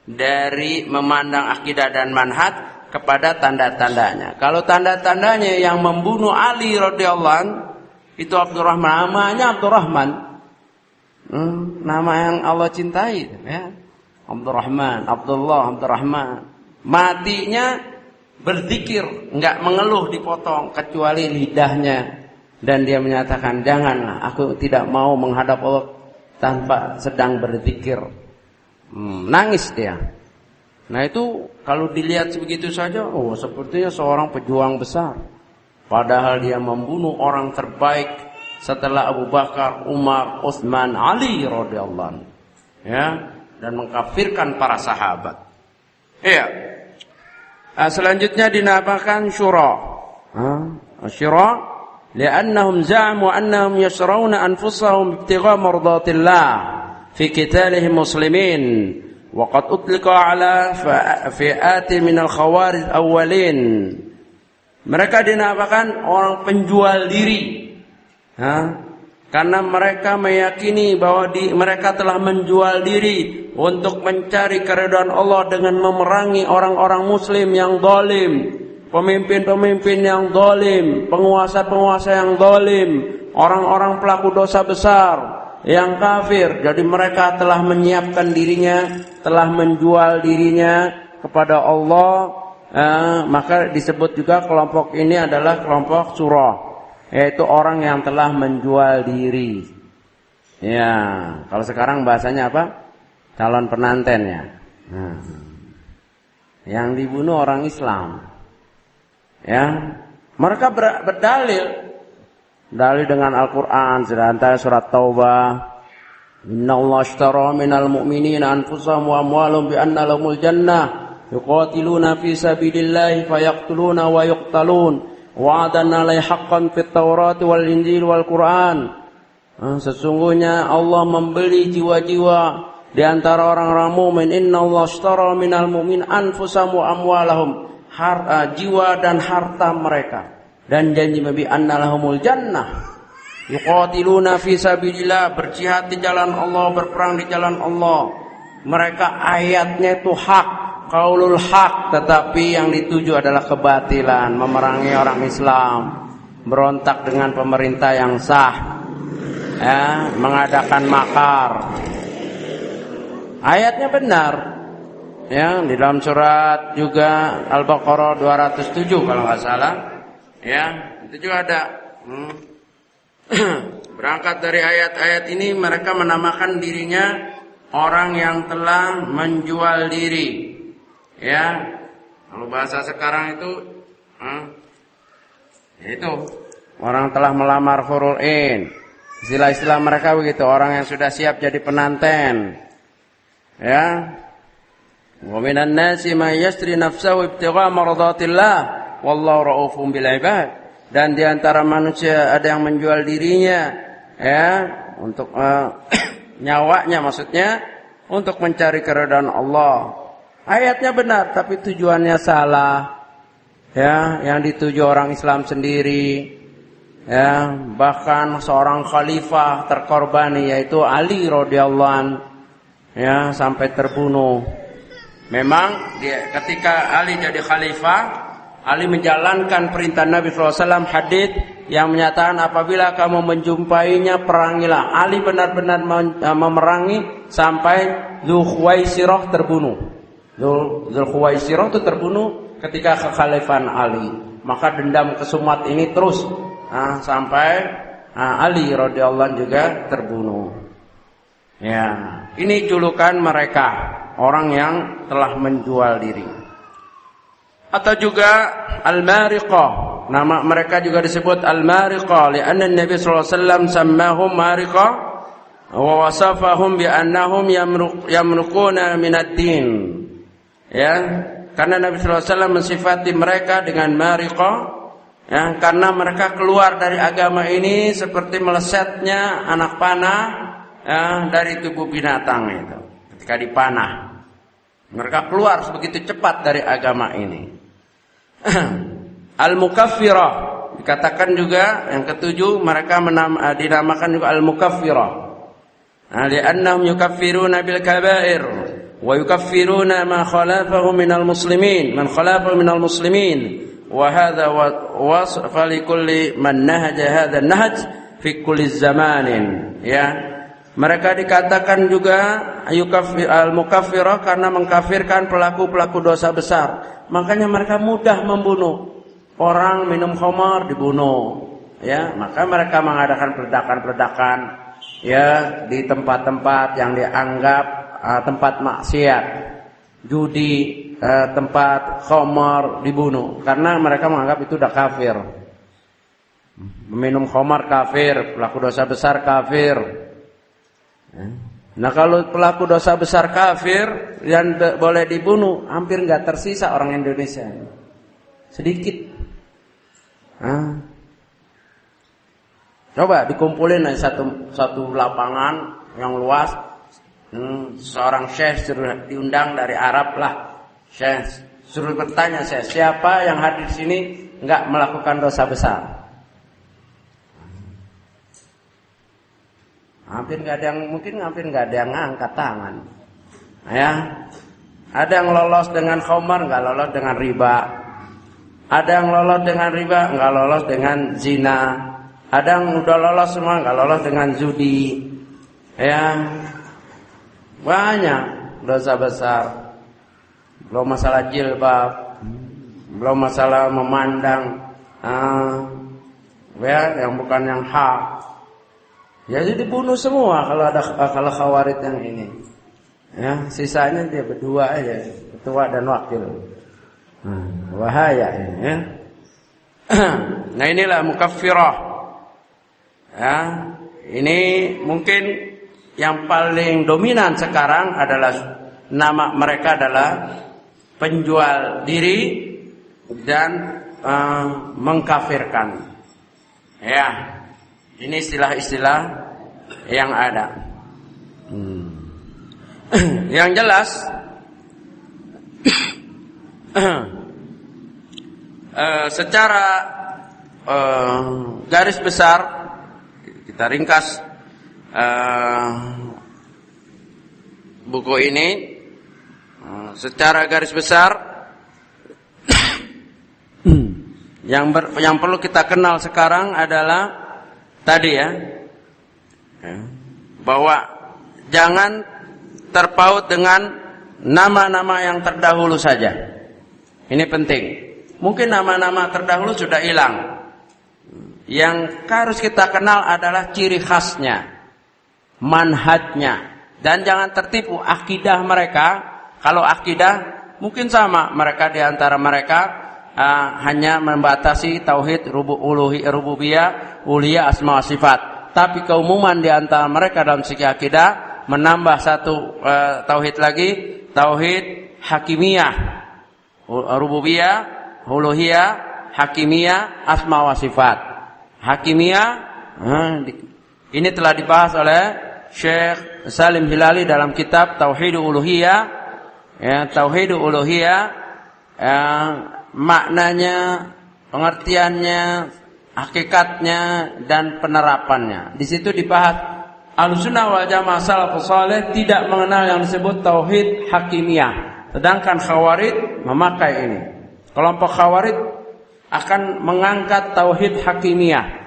B: dari memandang akidah dan manhaj kepada tanda-tandanya. Kalau tanda-tandanya yang membunuh Ali radhiyallahu anhu itu Abdurrahman, namanya Abdurrahman. Nama yang Allah cintai ya. Abdurrahman, Abdullah, Abdurrahman. Matinya berzikir, enggak mengeluh dipotong kecuali lidahnya, dan dia menyatakan, "Janganlah, aku tidak mau menghadap Allah tanpa sedang berzikir." Nangis dia. Nah, itu kalau dilihat begitu saja, sepertinya seorang pejuang besar. Padahal dia membunuh orang terbaik setelah Abu Bakar, Umar, Utsman, Ali radhiyallahu anhu. Ya. dan mengkafirkan para sahabat. Iya. Selanjutnya dinamakan syura. Syura li'annahum za'amu annahum yasrauna anfusahum ibtigha mardatillah fi qitalihim muslimin wa qad utliqa ala fi'ati minal khawarij awwalin. Mereka dinamakan orang penjual diri. Karena mereka meyakini bahwa mereka telah menjual diri untuk mencari keridhaan Allah dengan memerangi orang-orang muslim yang zalim, pemimpin-pemimpin yang zalim, penguasa-penguasa yang zalim, orang-orang pelaku dosa besar yang kafir. Jadi mereka telah menyiapkan dirinya, telah menjual dirinya kepada Allah. Maka disebut juga kelompok ini adalah kelompok surah, yaitu orang yang telah menjual diri. Ya, kalau sekarang bahasanya apa? Calon pengantin ya. Yang dibunuh orang Islam. Ya, mereka berdalil dengan Al-Qur'an, sedangkan surat Taubah, Innallaha ashtara minal mu'minina anfusahum wa amwalahum bi anna lahumul jannah yuqatiluna fi sabilillahi fayaqtuluna wa yuqtalun wa'adan 'alaihi haqqan fit Taurat wal Injil wal Qur'an. Sesungguhnya Allah membeli jiwa-jiwa di antara orang-orang mukmin. Innallaha ashtara minal mu'min anfusahum wa amwalahum, jiwa dan harta mereka, dan janji Nabi anna lahumul jannah yuqatiluna fi sabilillah, berjihad di jalan Allah, berperang di jalan Allah. Mereka ayatnya itu hak, qaulul haq, tetapi yang dituju adalah kebatilan, memerangi orang Islam, berontak dengan pemerintah yang sah, mengadakan makar. Ayatnya benar. Ya, di dalam surat juga Al-Baqarah 207 kalau nggak salah. Ya, itu juga ada. Berangkat dari ayat-ayat ini mereka menamakan dirinya orang yang telah menjual diri. Ya, kalau bahasa sekarang itu, itu orang telah melamar hurul ain. Istilah-istilah mereka begitu, orang yang sudah siap jadi penanten. Ya, wa minan nasi may yasri nafsahu ibtigha mardatillah wallahu raufum bil ibad. Dan di antara manusia ada yang menjual dirinya, ya, untuk nyawanya, maksudnya untuk mencari keridhaan Allah. Ayatnya benar, tapi tujuannya salah. Ya, yang dituju orang Islam sendiri. Ya, bahkan seorang khalifah terkorbani, yaitu Ali radhiyallahu anhu, ya, sampai terbunuh. Memang ketika Ali jadi khalifah, Ali menjalankan perintah Nabi SAW, hadits yang menyatakan apabila kamu menjumpainya perangilah. Ali benar-benar memerangi sampai Dzulkhuwaisirah terbunuh. Dzulkhuwaisirah itu terbunuh ketika kekhalifahan Ali. Maka dendam kesumat ini terus sampai Ali radhiyallahu anhu juga terbunuh. Ya, ini julukan mereka, orang yang telah menjual diri. Atau juga al-mariqah, nama mereka juga disebut al-mariqah, lianna Nabi sallallahu alaihi wasallam sammahum mariqah wa wasafahum bi annahum yamruquna min ad-din. Ya, karena Nabi sallallahu alaihi wasallam mensifati mereka dengan mariqah, ya, karena mereka keluar dari agama ini seperti melesetnya anak panah, ya, dari tubuh binatang itu ketika dipanah. Mereka keluar begitu cepat dari agama ini. Al-mukaffirah dikatakan juga yang ketujuh, mereka dinamakan juga al-mukaffirah. Li'annahum yukaffiruna bil kaba'ir wa yukaffiruna ma khalafahu minal muslimin, man khalafahu minal muslimin, wa hadha wasfa li kulli man nahaja hadha an-nahj fi kulli zamanin. Ya, mereka dikatakan juga al-mukaffirah karena mengkafirkan pelaku-pelaku dosa besar. Makanya mereka mudah membunuh. Orang minum khamar dibunuh. Ya, maka mereka mengadakan peledakan-peledakan, ya, di tempat-tempat yang dianggap tempat maksiat. Judi, tempat khamar dibunuh karena mereka menganggap itu sudah kafir. Minum khamar kafir, pelaku dosa besar kafir. Nah kalau pelaku dosa besar kafir yang boleh dibunuh, hampir nggak tersisa orang Indonesia. Sedikit. Coba dikumpulin satu lapangan yang luas. Seorang syekh suruh diundang dari Arab lah. Syekh suruh bertanya, siapa yang hadir di sini nggak melakukan dosa besar? Hampir nggak ada yang angkat tangan. Ya, ada yang lolos dengan khamar, nggak lolos dengan riba. Ada yang lolos dengan riba, nggak lolos dengan zina. Ada yang udah lolos semua, nggak lolos dengan judi. Ya, banyak dosa besar. Belum masalah jilbab, belum masalah memandang, ya, yang bukan yang hak. Ya jadi dibunuh semua kalau khawarij yang ini. Ya, sisanya dia berdua aja, ketua dan wakil. Bahaya ini ya. Nah inilah mukaffirah. Ya, ini mungkin yang paling dominan sekarang adalah nama mereka adalah penjual diri dan mengkafirkan. Ya. Ini istilah-istilah yang ada. Yang jelas secara garis besar kita ringkas buku ini secara garis besar yang perlu kita kenal sekarang adalah tadi ya, bahwa jangan terpaut dengan nama-nama yang terdahulu saja. Ini penting. Mungkin nama-nama terdahulu sudah hilang. Yang harus kita kenal adalah ciri khasnya, manhajnya, dan jangan tertipu akidah mereka. Kalau akidah mungkin sama, mereka di antara mereka hanya membatasi tauhid rububiyah, uluhiyah, asma wa sifat. Tapi keumuman di antara mereka dalam segi akidah menambah satu tauhid lagi, tauhid hakimiyah, rububiyah, uluhiyah, hakimiyah, asma wa sifat. Hakimiyah ini telah dibahas oleh Syekh Salim Hilali dalam kitab Tauhidul Uluhiyah. Ya, Tauhidul Uluhiyah maknanya, pengertiannya, hakikatnya dan penerapannya. Di situ dibahas Ahlussunnah wal Jamaah salafus saleh tidak mengenal yang disebut tauhid hakimiyah, sedangkan Khawarij memakai ini. Kelompok Khawarij akan mengangkat tauhid hakimiyah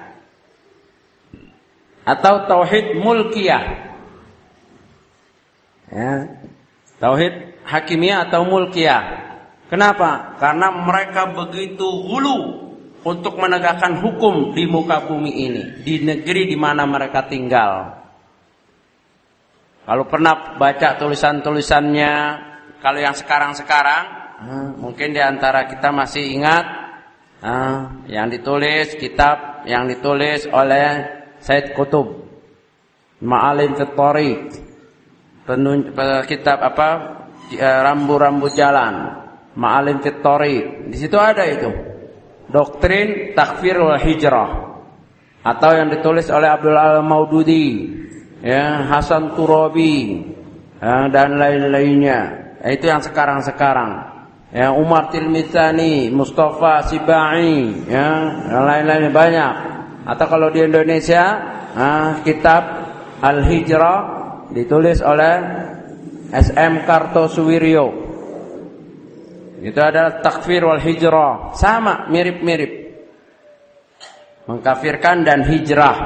B: atau tauhid mulkiyah. Ya, tauhid hakimiyah atau mulkiyah. Kenapa? Karena mereka begitu hulu untuk menegakkan hukum di muka bumi ini, di negeri di mana mereka tinggal. Kalau pernah baca tulisan-tulisannya, kalau yang sekarang-sekarang, mungkin di antara kita masih ingat yang ditulis, kitab yang ditulis oleh Said Qutb, Ma'alim fit Thariq, kitab rambu-rambu jalan. Ma'alim fit Thariq. Di situ ada itu. Doktrin takfir wal hijrah. Atau yang ditulis oleh Abdul Al-Maududi, ya, Hasan Turabi, dan lain-lainnya. Itu yang sekarang-sekarang. Ya, Umar Tilmitsani, Mustafa Sibai, ya, dan lain-lain banyak. Atau kalau di Indonesia, kitab Al-Hijrah ditulis oleh SM Kartosuwiryo. Itu adalah takfir wal hijrah. Sama, mirip-mirip. Mengkafirkan dan hijrah.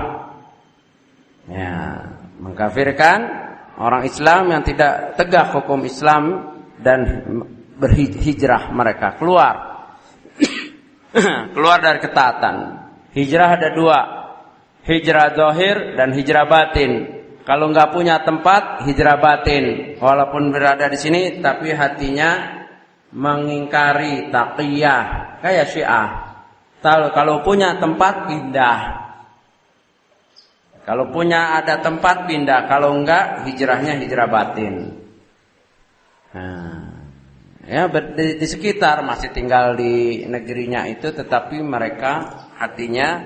B: Ya, mengkafirkan orang Islam yang tidak tegak hukum Islam dan berhijrah mereka. Keluar dari ketaatan. Hijrah ada dua. Hijrah zahir dan hijrah batin. Kalau nggak punya tempat, hijrah batin. Walaupun berada di sini, tapi hatinya mengingkari taqiyah kayak Syiah. Kalau punya tempat pindah. Kalau punya ada tempat pindah, kalau enggak hijrahnya hijrah batin. Ya di sekitar masih tinggal di negerinya itu, tetapi mereka hatinya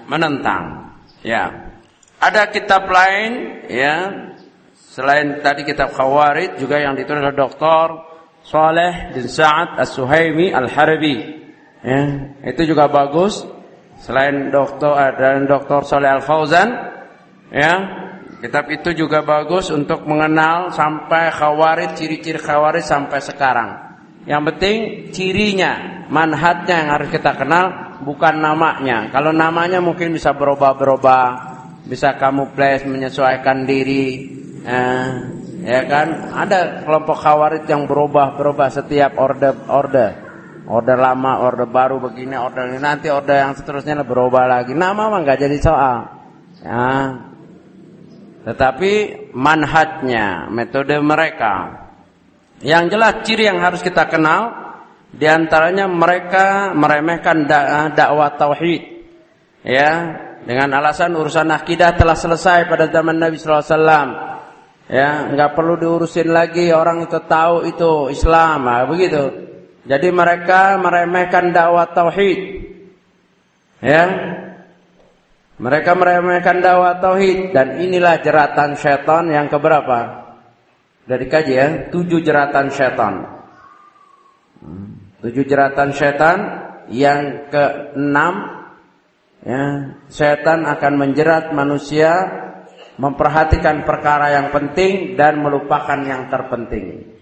B: menentang. Ya, ada kitab lain ya selain tadi kitab Khawarij juga yang ditulis oleh Dr. Saleh bin Sa'ad As-Suhaimi Al-Harbi. Ya, itu juga bagus. Selain Dr. Saleh Al-Fauzan, ya, kitab itu juga bagus untuk mengenal sampai Khawarij, ciri-ciri Khawarij sampai sekarang. Yang penting cirinya, manhajnya yang harus kita kenal, bukan namanya. Kalau namanya mungkin bisa berubah-berubah, bisa kamuflase, menyesuaikan diri, ya kan? Ada kelompok Khawarij yang berubah-berubah setiap order lama, order baru begini, order ini, nanti order yang seterusnya berubah lagi. Nama mah nggak jadi soal. Ya. Tetapi manhajnya, metode mereka. Yang jelas ciri yang harus kita kenal, diantaranya mereka meremehkan dakwah tauhid. Ya, dengan alasan urusan akidah telah selesai pada zaman Nabi sallallahu alaihi wasallam. Ya, nggak perlu diurusin lagi, orang itu tahu itu Islam, begitu. Jadi mereka meremehkan dakwah tauhid. Ya. Mereka meremehkan dakwah tauhid, dan inilah jeratan syaitan yang keberapa? Dari kaji ya, 7 jeratan syaitan. 7 jeratan syaitan yang ke-6, ya, syaitan akan menjerat manusia memperhatikan perkara yang penting dan melupakan yang terpenting.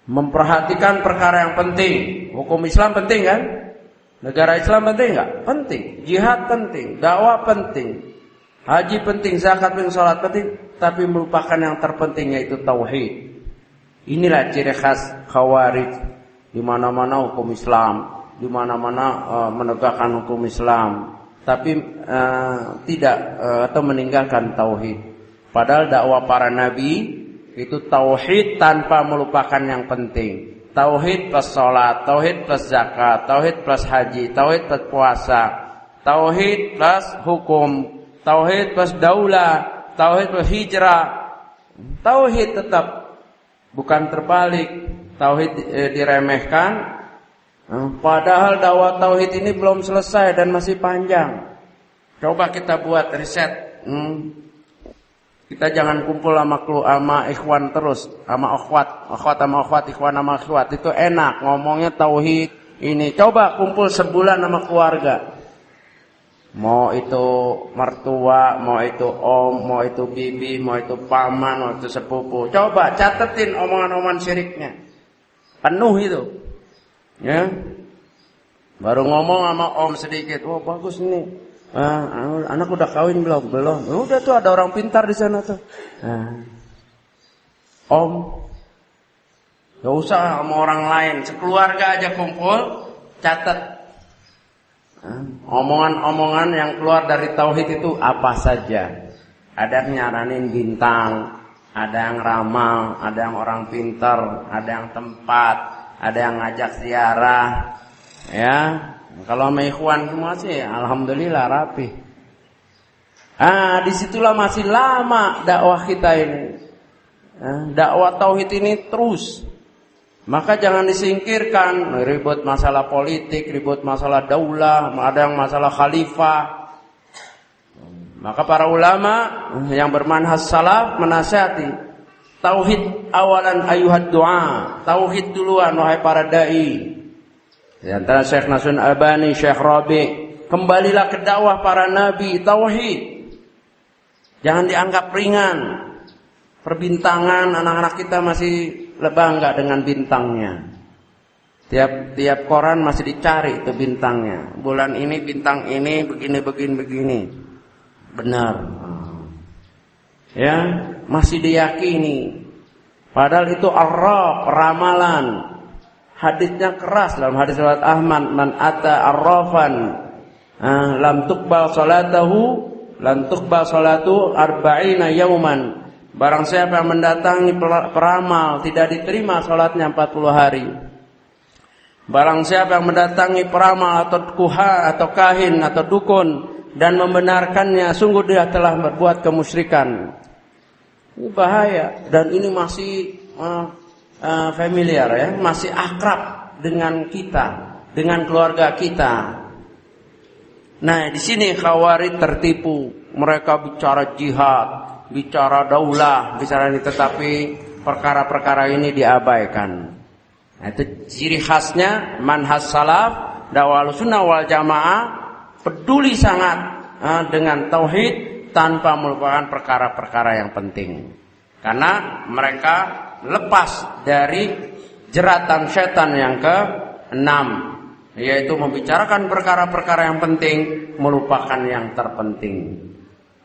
B: Memperhatikan perkara yang penting. Hukum Islam penting kan? Negara Islam penting enggak? Penting. Jihad penting, dakwah penting, haji penting, zakat penting, salat penting, tapi melupakan yang terpenting yaitu tauhid. Inilah ciri khas Khawarij. Di mana-mana hukum Islam, di mana-mana menegakkan hukum Islam, tapi tidak atau meninggalkan tauhid. Padahal dakwah para nabi itu tauhid tanpa melupakan yang penting. Tauhid plus sholat, tauhid plus zakat, tauhid plus haji, tauhid plus puasa, tauhid plus hukum, tauhid plus daulah, tauhid plus hijrah. Tauhid tetap, bukan terbalik. Tauhid diremehkan, padahal dakwah tauhid ini belum selesai dan masih panjang. Coba kita buat riset. Kita jangan kumpul sama ikhwan terus, sama akhwat, ikhwan sama akhwat. Itu enak ngomongnya tauhid ini. Coba kumpul sebulan sama keluarga. Mau itu mertua, mau itu om, mau itu bibi, mau itu paman, mau itu sepupu. Coba catetin omongan-omongan syiriknya. Penuh itu. Ya. Baru ngomong sama om sedikit. Oh, bagus nih. Anak udah kawin belum? Belum. Udah tuh ada orang pintar di sana tuh. Om, gak usah sama orang lain, sekeluarga aja kumpul, catat omongan-omongan yang keluar dari tauhid itu apa saja. Ada yang nyaranin bintang, ada yang ramal, ada yang orang pintar, ada yang tempat, ada yang ngajak ziarah, ya. Kalau sama ikhwan semua sih alhamdulillah rapi. Disitulah masih lama dakwah kita ini. Dakwah tauhid ini terus. Maka jangan disingkirkan. Ribut masalah politik, ribut masalah daulah, ada yang masalah khalifah. Maka para ulama yang bermanhaj salaf menasihati, tauhid awalan ayuhad du'a. Tauhid duluan wahai para dai. Di antara Syekh Nasrul Albani, Syekh Rabi, kembalilah ke dakwah para nabi, tauhid. Jangan dianggap ringan. Perbintangan anak-anak kita masih bangga dengan bintangnya. Tiap koran masih dicari itu bintangnya. Bulan ini bintang ini begini. Benar. Ya, masih diyakini. Padahal itu arraf, ramalan. Hadisnya keras dalam hadis riwayat Ahmad, man ata arrafan lam tuqbal salatu arba'ina yauman. Barang siapa yang mendatangi peramal tidak diterima salatnya 40 hari. Barang siapa yang mendatangi peramal atau kuha atau kahin atau dukun dan membenarkannya, sungguh dia telah berbuat kemusyrikan. Ini bahaya, dan ini masih familiar ya, masih akrab dengan kita, dengan keluarga kita. Nah, di sini Khawarij tertipu. Mereka bicara jihad, bicara daulah, bicara ini, tetapi perkara-perkara ini diabaikan. Nah, itu ciri khasnya manhaj salaf, dakwah sunnah wal jamaah, peduli sangat dengan tauhid tanpa melupakan perkara-perkara yang penting. Karena mereka lepas dari jeratan setan yang ke-6, yaitu membicarakan perkara-perkara yang penting, melupakan yang terpenting.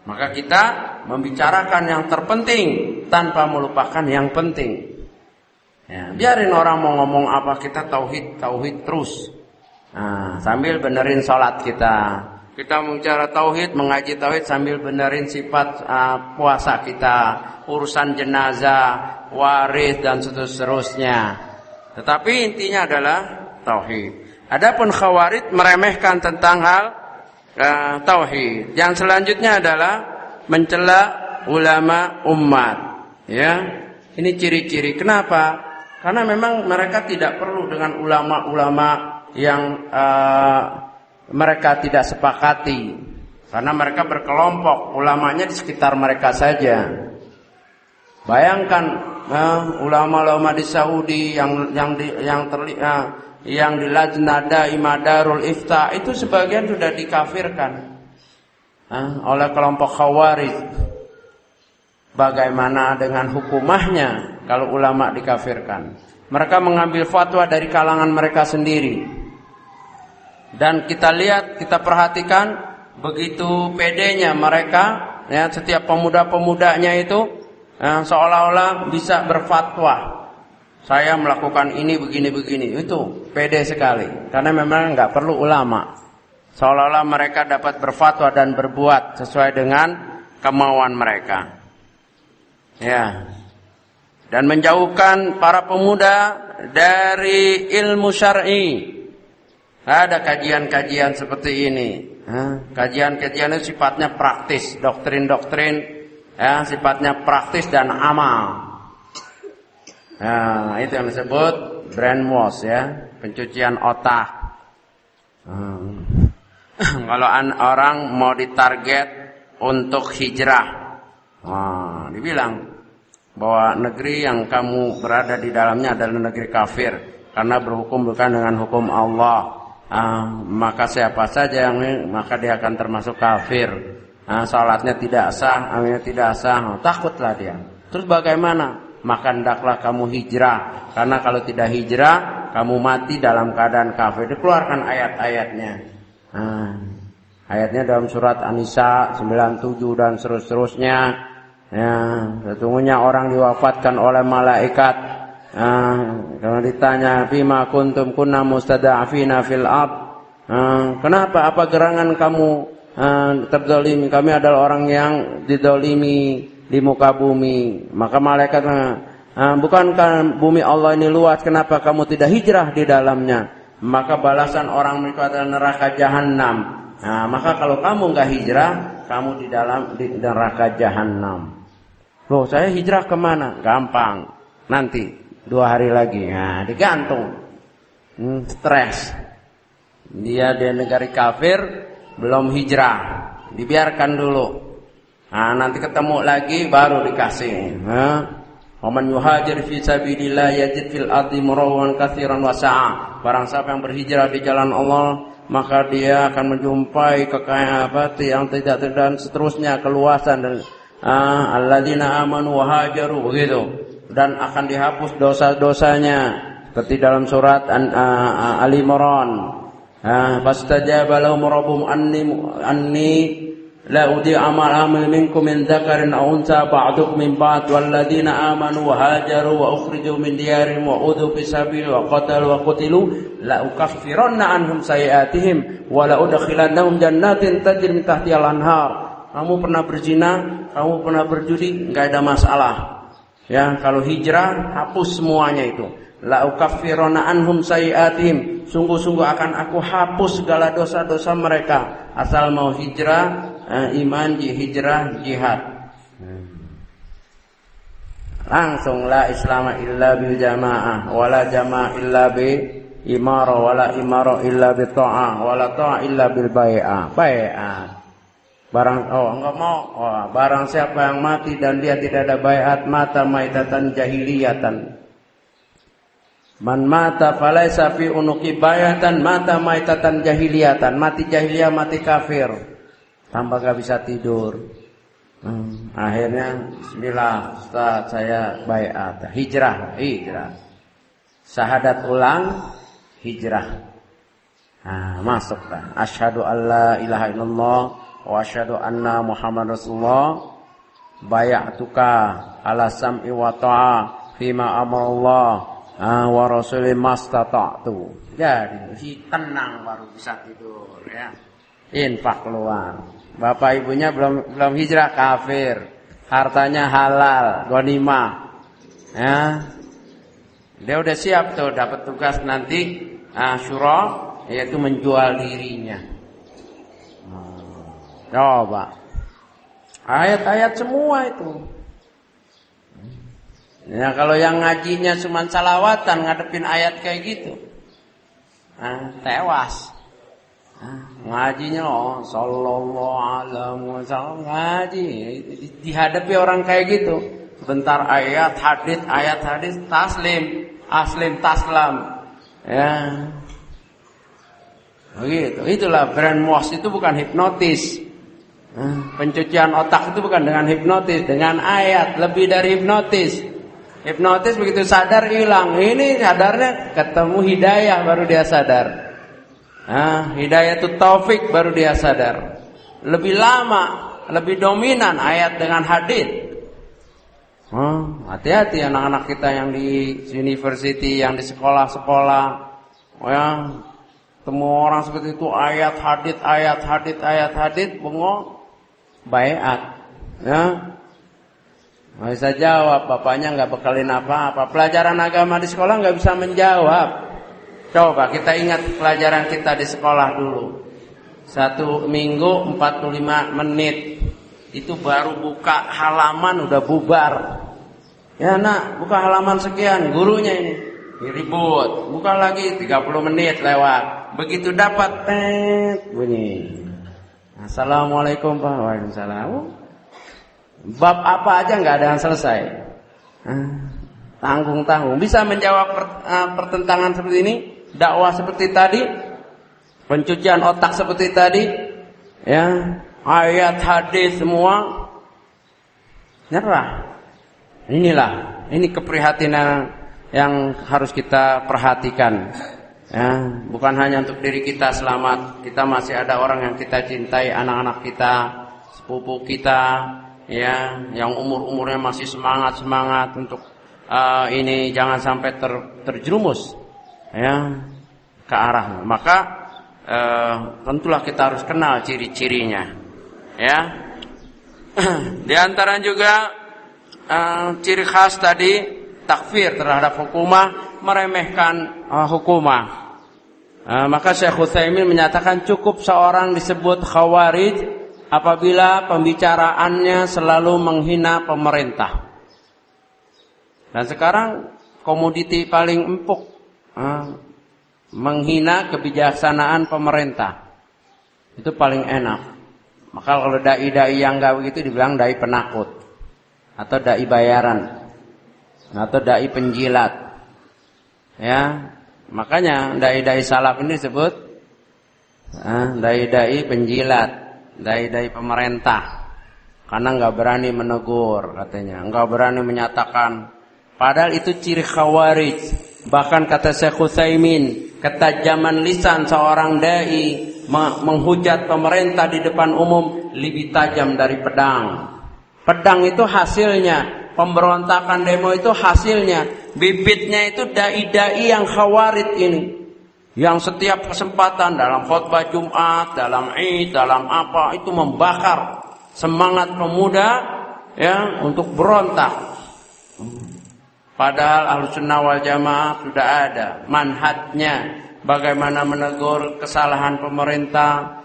B: Maka kita membicarakan yang terpenting tanpa melupakan yang penting. Ya, biarin orang mau ngomong apa, kita tauhid terus. Nah, sambil benerin sholat kita. Kita bicara tauhid, mengaji tauhid sambil benerin sifat puasa kita, urusan jenazah, waris dan seterusnya. Tetapi intinya adalah tauhid. Adapun Khawarij meremehkan tentang hal tauhid. Yang selanjutnya adalah mencela ulama umat. Ya, ini ciri-ciri. Kenapa? Karena memang mereka tidak perlu dengan ulama-ulama yang mereka tidak sepakati, karena mereka berkelompok, ulamanya di sekitar mereka saja. Bayangkan ulama-ulama di Saudi yang di Lajnah Daimah Darul Ifta itu sebagian sudah dikafirkan oleh kelompok Khawarij. Bagaimana dengan hukumahnya kalau ulama dikafirkan? Mereka mengambil fatwa dari kalangan mereka sendiri. Dan kita lihat, kita perhatikan begitu pedenya mereka, ya, setiap pemuda-pemudanya itu seolah-olah bisa berfatwa. Saya melakukan ini begini-begini, itu pede sekali. Karena memang nggak perlu ulama. Seolah-olah mereka dapat berfatwa dan berbuat sesuai dengan kemauan mereka. Ya. Dan menjauhkan para pemuda dari ilmu syar'i. Ada kajian-kajian seperti ini. Kajian-kajian itu sifatnya praktis, doktrin-doktrin, ya, sifatnya praktis dan amal. Nah, itu yang disebut brainwash, ya, pencucian otak. Kalau orang mau ditarget untuk hijrah, dibilang bahwa negeri yang kamu berada di dalamnya adalah negeri kafir, karena berhukum bukan dengan hukum Allah. Maka siapa saja yang maka dia akan termasuk kafir. Salatnya tidak sah, amalnya tidak sah, takutlah dia. Terus bagaimana? Maka hendaklah kamu hijrah, karena kalau tidak hijrah kamu mati dalam keadaan kafir. Dikeluarkan ayat-ayatnya. Ayatnya dalam surat An-Nisa 97 dan seterusnya. Ya, sesungguhnya orang diwafatkan oleh malaikat. Kalau ditanya bima kuntum kunna mustada'afina fil ard, kenapa, apa gerangan kamu terzalimi? Kami adalah orang yang dizalimi di muka bumi. Maka malaikat, bukankah bumi Allah ini luas, kenapa kamu tidak hijrah di dalamnya? Maka balasan orang mereka adalah neraka jahanam. Maka kalau kamu enggak hijrah, kamu di neraka jahanam. Loh, saya hijrah kemana? Gampang, nanti 2 hari lagi, digantung. Stres. Dia di negara kafir, belum hijrah, dibiarkan dulu. Nanti ketemu lagi baru dikasih. Waman yuhajir fi sabilillah yajid fil ardi murawan katsiran wa sa'a. Barang siapa yang berhijrah di jalan Allah, maka dia akan menjumpai kekayaan yang tidak dan seterusnya, keluasan dan alladzina amanu wa hajaru, begitu. Dan akan dihapus dosa-dosanya seperti dalam surat Ali Imran. Fastajaba lahum rabbuhum anni la udi amal minkum min dzakarin aw unsa ba'dukum min ba'd walladzina amanu wa hajaru wa ukhriju min diyarihim wa udhu fi sabili wa qatalu wa qutilu la ukaffiranna anhum sayiatihim wa la udkhilannahum jannatin tajri min tahtiha al-anhar. Kamu pernah berzina, kamu pernah berjudi, enggak ada masalah. Ya, kalau hijrah hapus semuanya itu. la ukaffiranna anhum sayiatihim, sungguh-sungguh akan aku hapus segala dosa-dosa mereka asal mau hijrah, iman, hijrah, jihad. Langsung la islama illa bil jamaah wala jamaah illa bi imara wala imara illa bi ta'ah wala ta'ah illa bil bai'ah. Bai'ah. Enggak mau. Barang siapa yang mati dan dia tidak ada baiat, mata maitatan jahiliyatan. Man mata falaisa fi unuqi baiatan, mata maitatan jahiliyatan. Mati jahiliyah, mati kafir. Tambah gak bisa tidur. Akhirnya bismillah, Ustaz saya baiat. Hijrah. Syahadat ulang, hijrah. Masuklah. Asyhadu alla ilaha illallah wa asyhadu anna Muhammad Rasulullah, bay'atuka ala sam'i wa ta'a fima amarallah wa rasulih mastata'tu. Jadi tenang baru bisa tidur ya. Infak keluar. Bapak ibunya belum hijrah, kafir. Hartanya halal, ghanimah. Ya. Dia udah siap tuh dapat tugas nanti Asyura, yaitu menjual dirinya. Coba ayat-ayat semua itu. Ya kalau yang ngajinya cuma salawatan ngadepin ayat kayak gitu, tewas. Ngajinya sallallahu alaihi wasallam, ngaji dihadapi orang kayak gitu. Sebentar ayat hadis taslim taslam. Ya. Begitu. Itulah brainwash itu bukan hipnotis. Pencucian otak itu bukan dengan hipnotis, dengan ayat, lebih dari hipnotis. Hipnotis begitu sadar hilang. Ini sadarnya ketemu hidayah baru dia sadar. Hidayah itu taufik baru dia sadar. Lebih lama, lebih dominan ayat dengan hadis. Hati-hati anak-anak kita yang di university, yang di sekolah-sekolah. Temu orang seperti itu ayat hadis, bengong. Baiat, ya, nggak bisa jawab, bapaknya nggak bekalin apa-apa. Pelajaran agama di sekolah nggak bisa menjawab. Coba kita ingat pelajaran kita di sekolah dulu. 1 minggu 45 menit, itu baru buka halaman udah bubar. Ya nak, buka halaman sekian, gurunya ini ribut, buka lagi 30 menit lewat. Begitu dapat bunyi. Assalamualaikum Pak. Waalaikumsalam. Bab apa aja nggak ada yang selesai. Tanggung-tanggung. Bisa menjawab pertentangan seperti ini, dakwah seperti tadi, pencucian otak seperti tadi, ya, ayat hadis semua nyerah. Ini keprihatinan yang harus kita perhatikan. Ya, bukan hanya untuk diri kita selamat, kita masih ada orang yang kita cintai, anak-anak kita, sepupu kita, ya, yang umurnya masih semangat untuk ini jangan sampai terjerumus, ya, ke arah. Maka tentulah kita harus kenal ciri-cirinya, ya. Di antara juga ciri khas tadi takfir terhadap hukumah, meremehkan hukumah. Maka Syekh Utsaimin menyatakan cukup seorang disebut khawarij apabila pembicaraannya selalu menghina pemerintah. Dan sekarang komoditi paling empuk menghina kebijaksanaan pemerintah. Itu paling enak. Maka kalau dai-dai yang enggak begitu dibilang dai penakut atau dai bayaran atau dai penjilat. Ya. Makanya dai-dai salaf ini disebut dai-dai penjilat, dai-dai pemerintah. Karena enggak berani menegur katanya, enggak berani menyatakan. Padahal itu ciri khawarij. Bahkan kata Syekh Utsaimin, ketajaman lisan seorang dai menghujat pemerintah di depan umum lebih tajam dari pedang. Pedang itu hasilnya, pemberontakan demo itu hasilnya. Bibitnya itu dai-dai yang khawarij ini, yang setiap kesempatan dalam khutbah Jumat, dalam Id, dalam apa itu membakar semangat pemuda ya untuk berontak. Padahal Ahlussunnah wal Jamaah sudah ada manhajnya, bagaimana menegur kesalahan pemerintah,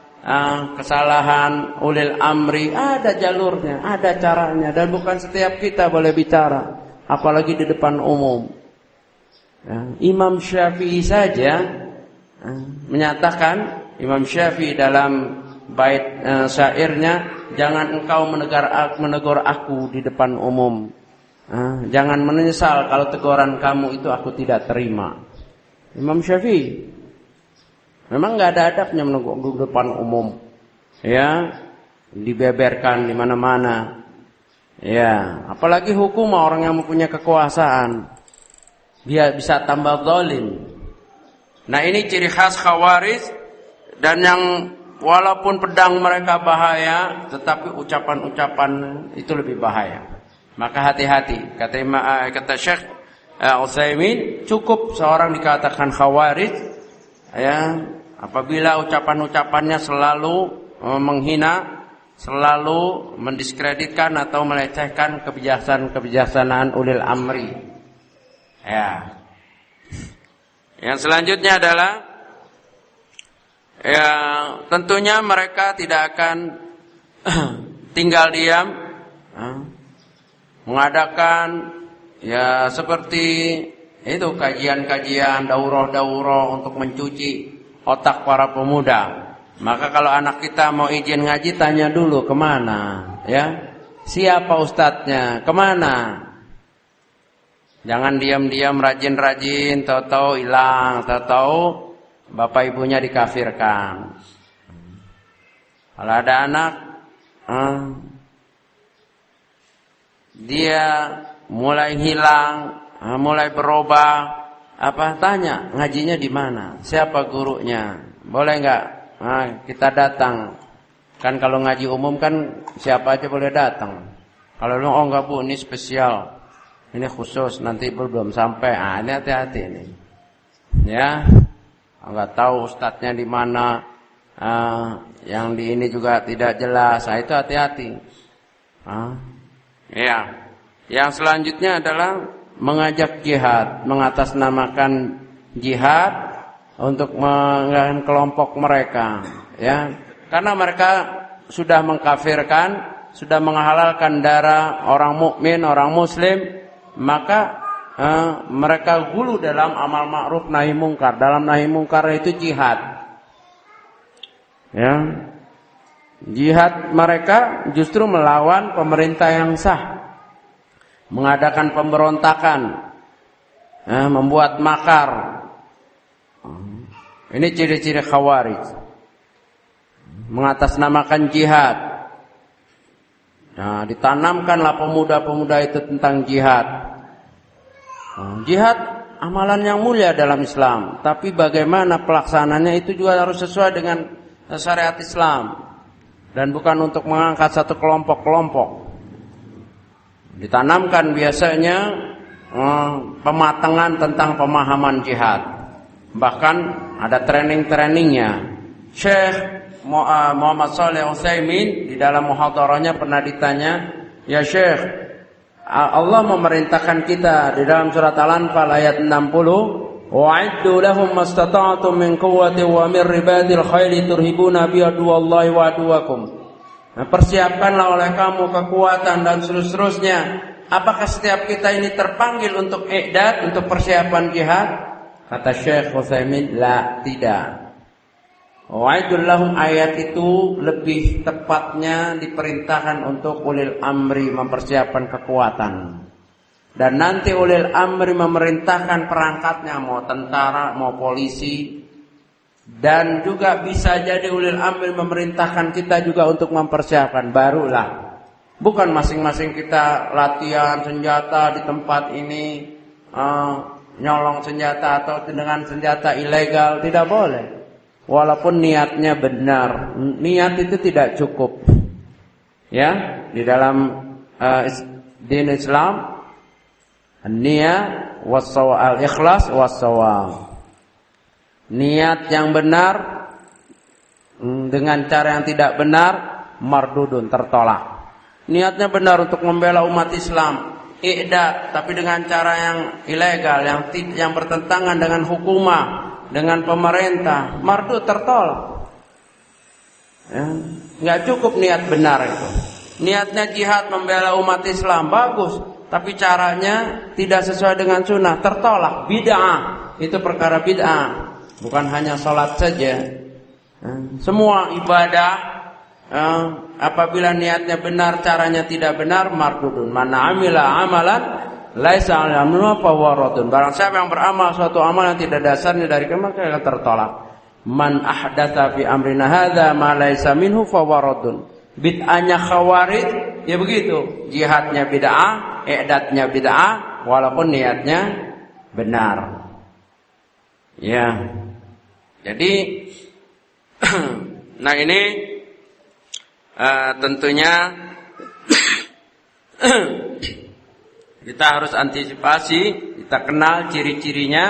B: kesalahan ulil amri, ada jalurnya, ada caranya, dan bukan setiap kita boleh bicara, apalagi di depan umum. Imam Syafi'i saja menyatakan, Imam Syafi'i dalam bait syairnya, jangan engkau menegur aku di depan umum. Jangan menyesal kalau teguran kamu itu aku tidak terima. Imam Syafi'i memang nggak ada adabnya menegur di depan umum, ya, dibeberkan di mana-mana, ya. Apalagi hukum orang yang mempunyai kekuasaan, dia bisa tambah zalim. Nah, ini ciri khas Khawarij, dan yang walaupun pedang mereka bahaya, tetapi ucapan-ucapan itu lebih bahaya. Maka hati-hati. Kata Syekh Utsaimin, cukup seorang dikatakan Khawarij, ya, apabila ucapan-ucapannya selalu menghina, selalu mendiskreditkan atau melecehkan kebijaksanaan ulil amri. Ya. Yang selanjutnya adalah, ya, tentunya mereka tidak akan tinggal diam, mengadakan, ya, seperti itu kajian-kajian, daurah-daurah untuk mencuci otak para pemuda. Maka kalau anak kita mau izin ngaji, tanya dulu kemana, ya, siapa ustadznya, kemana. Jangan diam-diam rajin-rajin, tahu-tahu hilang, tahu-tahu bapak ibunya dikafirkan. Kalau ada anak, dia mulai hilang, mulai berubah, tanya ngajinya di mana, siapa gurunya, boleh nggak kita datang. Kan kalau ngaji umum kan siapa aja boleh datang. Kalau lu enggak Bu, ini spesial, ini khusus, nanti belum sampai, ini hati-hati ini, ya. Enggak tahu ustadznya di mana, yang di ini juga tidak jelas, itu hati-hati. Ya. Yang selanjutnya adalah mengajak jihad, mengatasnamakan jihad untuk mengangkat kelompok mereka, ya. Karena mereka sudah mengkafirkan, sudah menghalalkan darah orang mukmin, orang muslim, maka mereka gulu dalam amal ma'ruf nahi mungkar. Dalam nahi mungkar itu jihad, ya. Jihad mereka justru melawan pemerintah yang sah, mengadakan pemberontakan, membuat makar. Ini ciri-ciri Khawarij, mengatasnamakan jihad. Nah, ditanamkanlah pemuda-pemuda itu tentang jihad. Jihad amalan yang mulia dalam Islam, tapi bagaimana pelaksananya itu juga harus sesuai dengan syariat Islam, dan bukan untuk mengangkat satu kelompok-kelompok. Ditanamkan biasanya pematangan tentang pemahaman jihad. Bahkan ada training-trainingnya. Syekh Muhammad Shalih Utsaimin di dalam muhadarahnya pernah ditanya, "Ya Syekh, Allah memerintahkan kita di dalam surat Al-Anfal ayat 60, wa'iddu lahum mastata'tum min quwwatin wa min ribatil khaili turhibuna bi aduwallahi wa aduwakum." Nah, persiapkanlah oleh kamu kekuatan dan seterusnya. Apakah setiap kita ini terpanggil untuk i'dad, untuk persiapan jihad? Kata Syekh Utsaimin, la, tidak. Wa'idul lahum, ayat itu lebih tepatnya diperintahkan untuk ulil amri mempersiapkan kekuatan. Dan nanti ulil amri memerintahkan perangkatnya, mau tentara, mau polisi. Dan juga bisa jadi ulil amri memerintahkan kita juga untuk mempersiapkan, barulah. Bukan masing-masing kita latihan senjata di tempat ini, nyolong senjata atau dengan senjata ilegal, tidak boleh. Walaupun niatnya benar, niat itu tidak cukup. Ya, di dalam din Islam, niat al-ikhlas was-shawab. Niat yang benar dengan cara yang tidak benar, mardudun, tertolak. Niatnya benar untuk membela umat Islam, i'da tapi dengan cara yang ilegal, yang bertentangan dengan hukumah, dengan pemerintah, mardud, tertolak. Ya, nggak cukup niat benar itu. Niatnya jihad membela umat Islam bagus, tapi caranya tidak sesuai dengan sunnah, tertolak, bid'ah. Itu perkara bid'ah. Bukan hanya sholat saja. Semua ibadah apabila niatnya benar, caranya tidak benar, mardudun. Man amila amalan laisa 'alaihi amruna fahuwa raddun. Barang siapa yang beramal suatu amal yang tidak dasarnya dari kemana, akan tertolak. Man ahdatsa fi amrina hadza ma laisa minhu fahuwa raddun. Bid'ahnya Khawarij ya begitu, jihadnya bid'ah, i'dadnya bid'ah walaupun niatnya benar. Ya. Jadi nah ini tentunya kita harus antisipasi, kita kenal ciri-cirinya.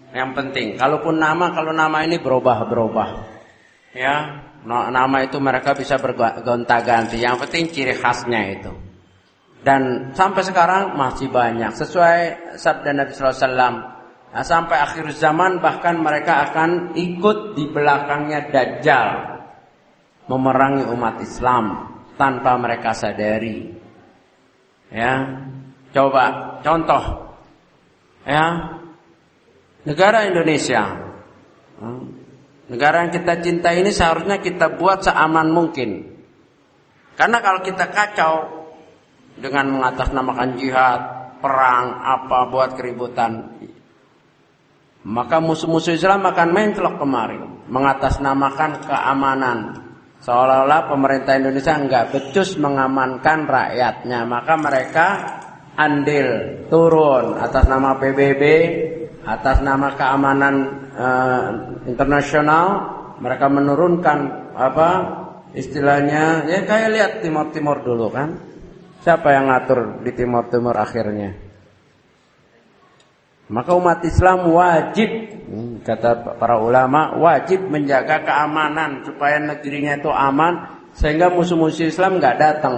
B: Yang penting, kalau nama ini berubah-berubah, ya, nama itu mereka bisa bergonta-ganti. Yang penting ciri khasnya itu. Dan sampai sekarang masih banyak. Sesuai sabda Nabi Sallallahu Alaihi Wasallam, sampai akhir zaman bahkan mereka akan ikut di belakangnya Dajjal, memerangi umat Islam tanpa mereka sadari. Ya, coba contoh, ya. Negara Indonesia, negara yang kita cintai ini seharusnya kita buat seaman mungkin. Karena kalau kita kacau dengan mengatasnamakan jihad, perang, buat keributan, maka musuh-musuh Islam akan mencelok kemari, mengatasnamakan keamanan. Seolah-olah pemerintah Indonesia enggak becus mengamankan rakyatnya, maka mereka andil turun atas nama PBB, atas nama keamanan internasional. Mereka menurunkan istilahnya, ya kayak lihat Timur dulu kan, siapa yang ngatur di Timur akhirnya. Maka umat Islam wajib, kata para ulama, wajib menjaga keamanan supaya negerinya itu aman, sehingga musuh-musuh Islam nggak datang.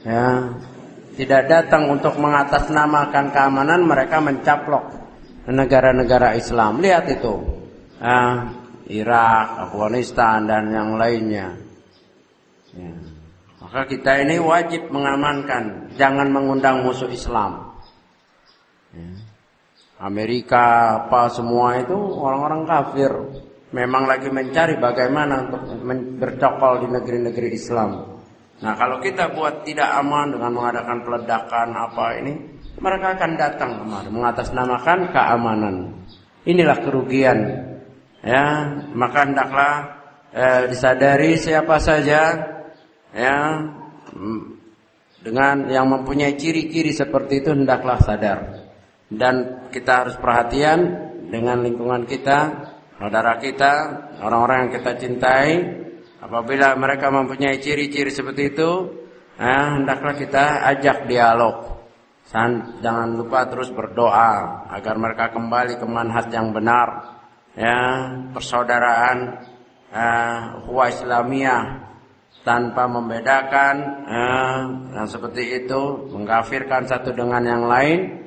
B: Ya, tidak datang untuk mengatasnamakan keamanan, mereka mencaplok negara-negara Islam. Lihat itu, Irak, Afghanistan dan yang lainnya. Ya. Maka kita ini wajib mengamankan, jangan mengundang musuh Islam. Ya. Amerika semua itu orang-orang kafir, memang lagi mencari bagaimana untuk bercokol di negeri-negeri Islam. Nah, kalau kita buat tidak aman dengan mengadakan peledakan mereka akan datang kemari mengatasnamakan keamanan. Inilah kerugian. Ya, maka hendaklah disadari siapa saja ya dengan yang mempunyai ciri-ciri seperti itu hendaklah sadar. Dan kita harus perhatian dengan lingkungan kita, saudara kita, orang-orang yang kita cintai. Apabila mereka mempunyai ciri-ciri seperti itu, hendaklah kita ajak dialog. Jangan lupa terus berdoa agar mereka kembali ke manhaj yang benar, ya, persaudaraan, ukhuwah Islamiyah tanpa membedakan, yang seperti itu mengkafirkan satu dengan yang lain.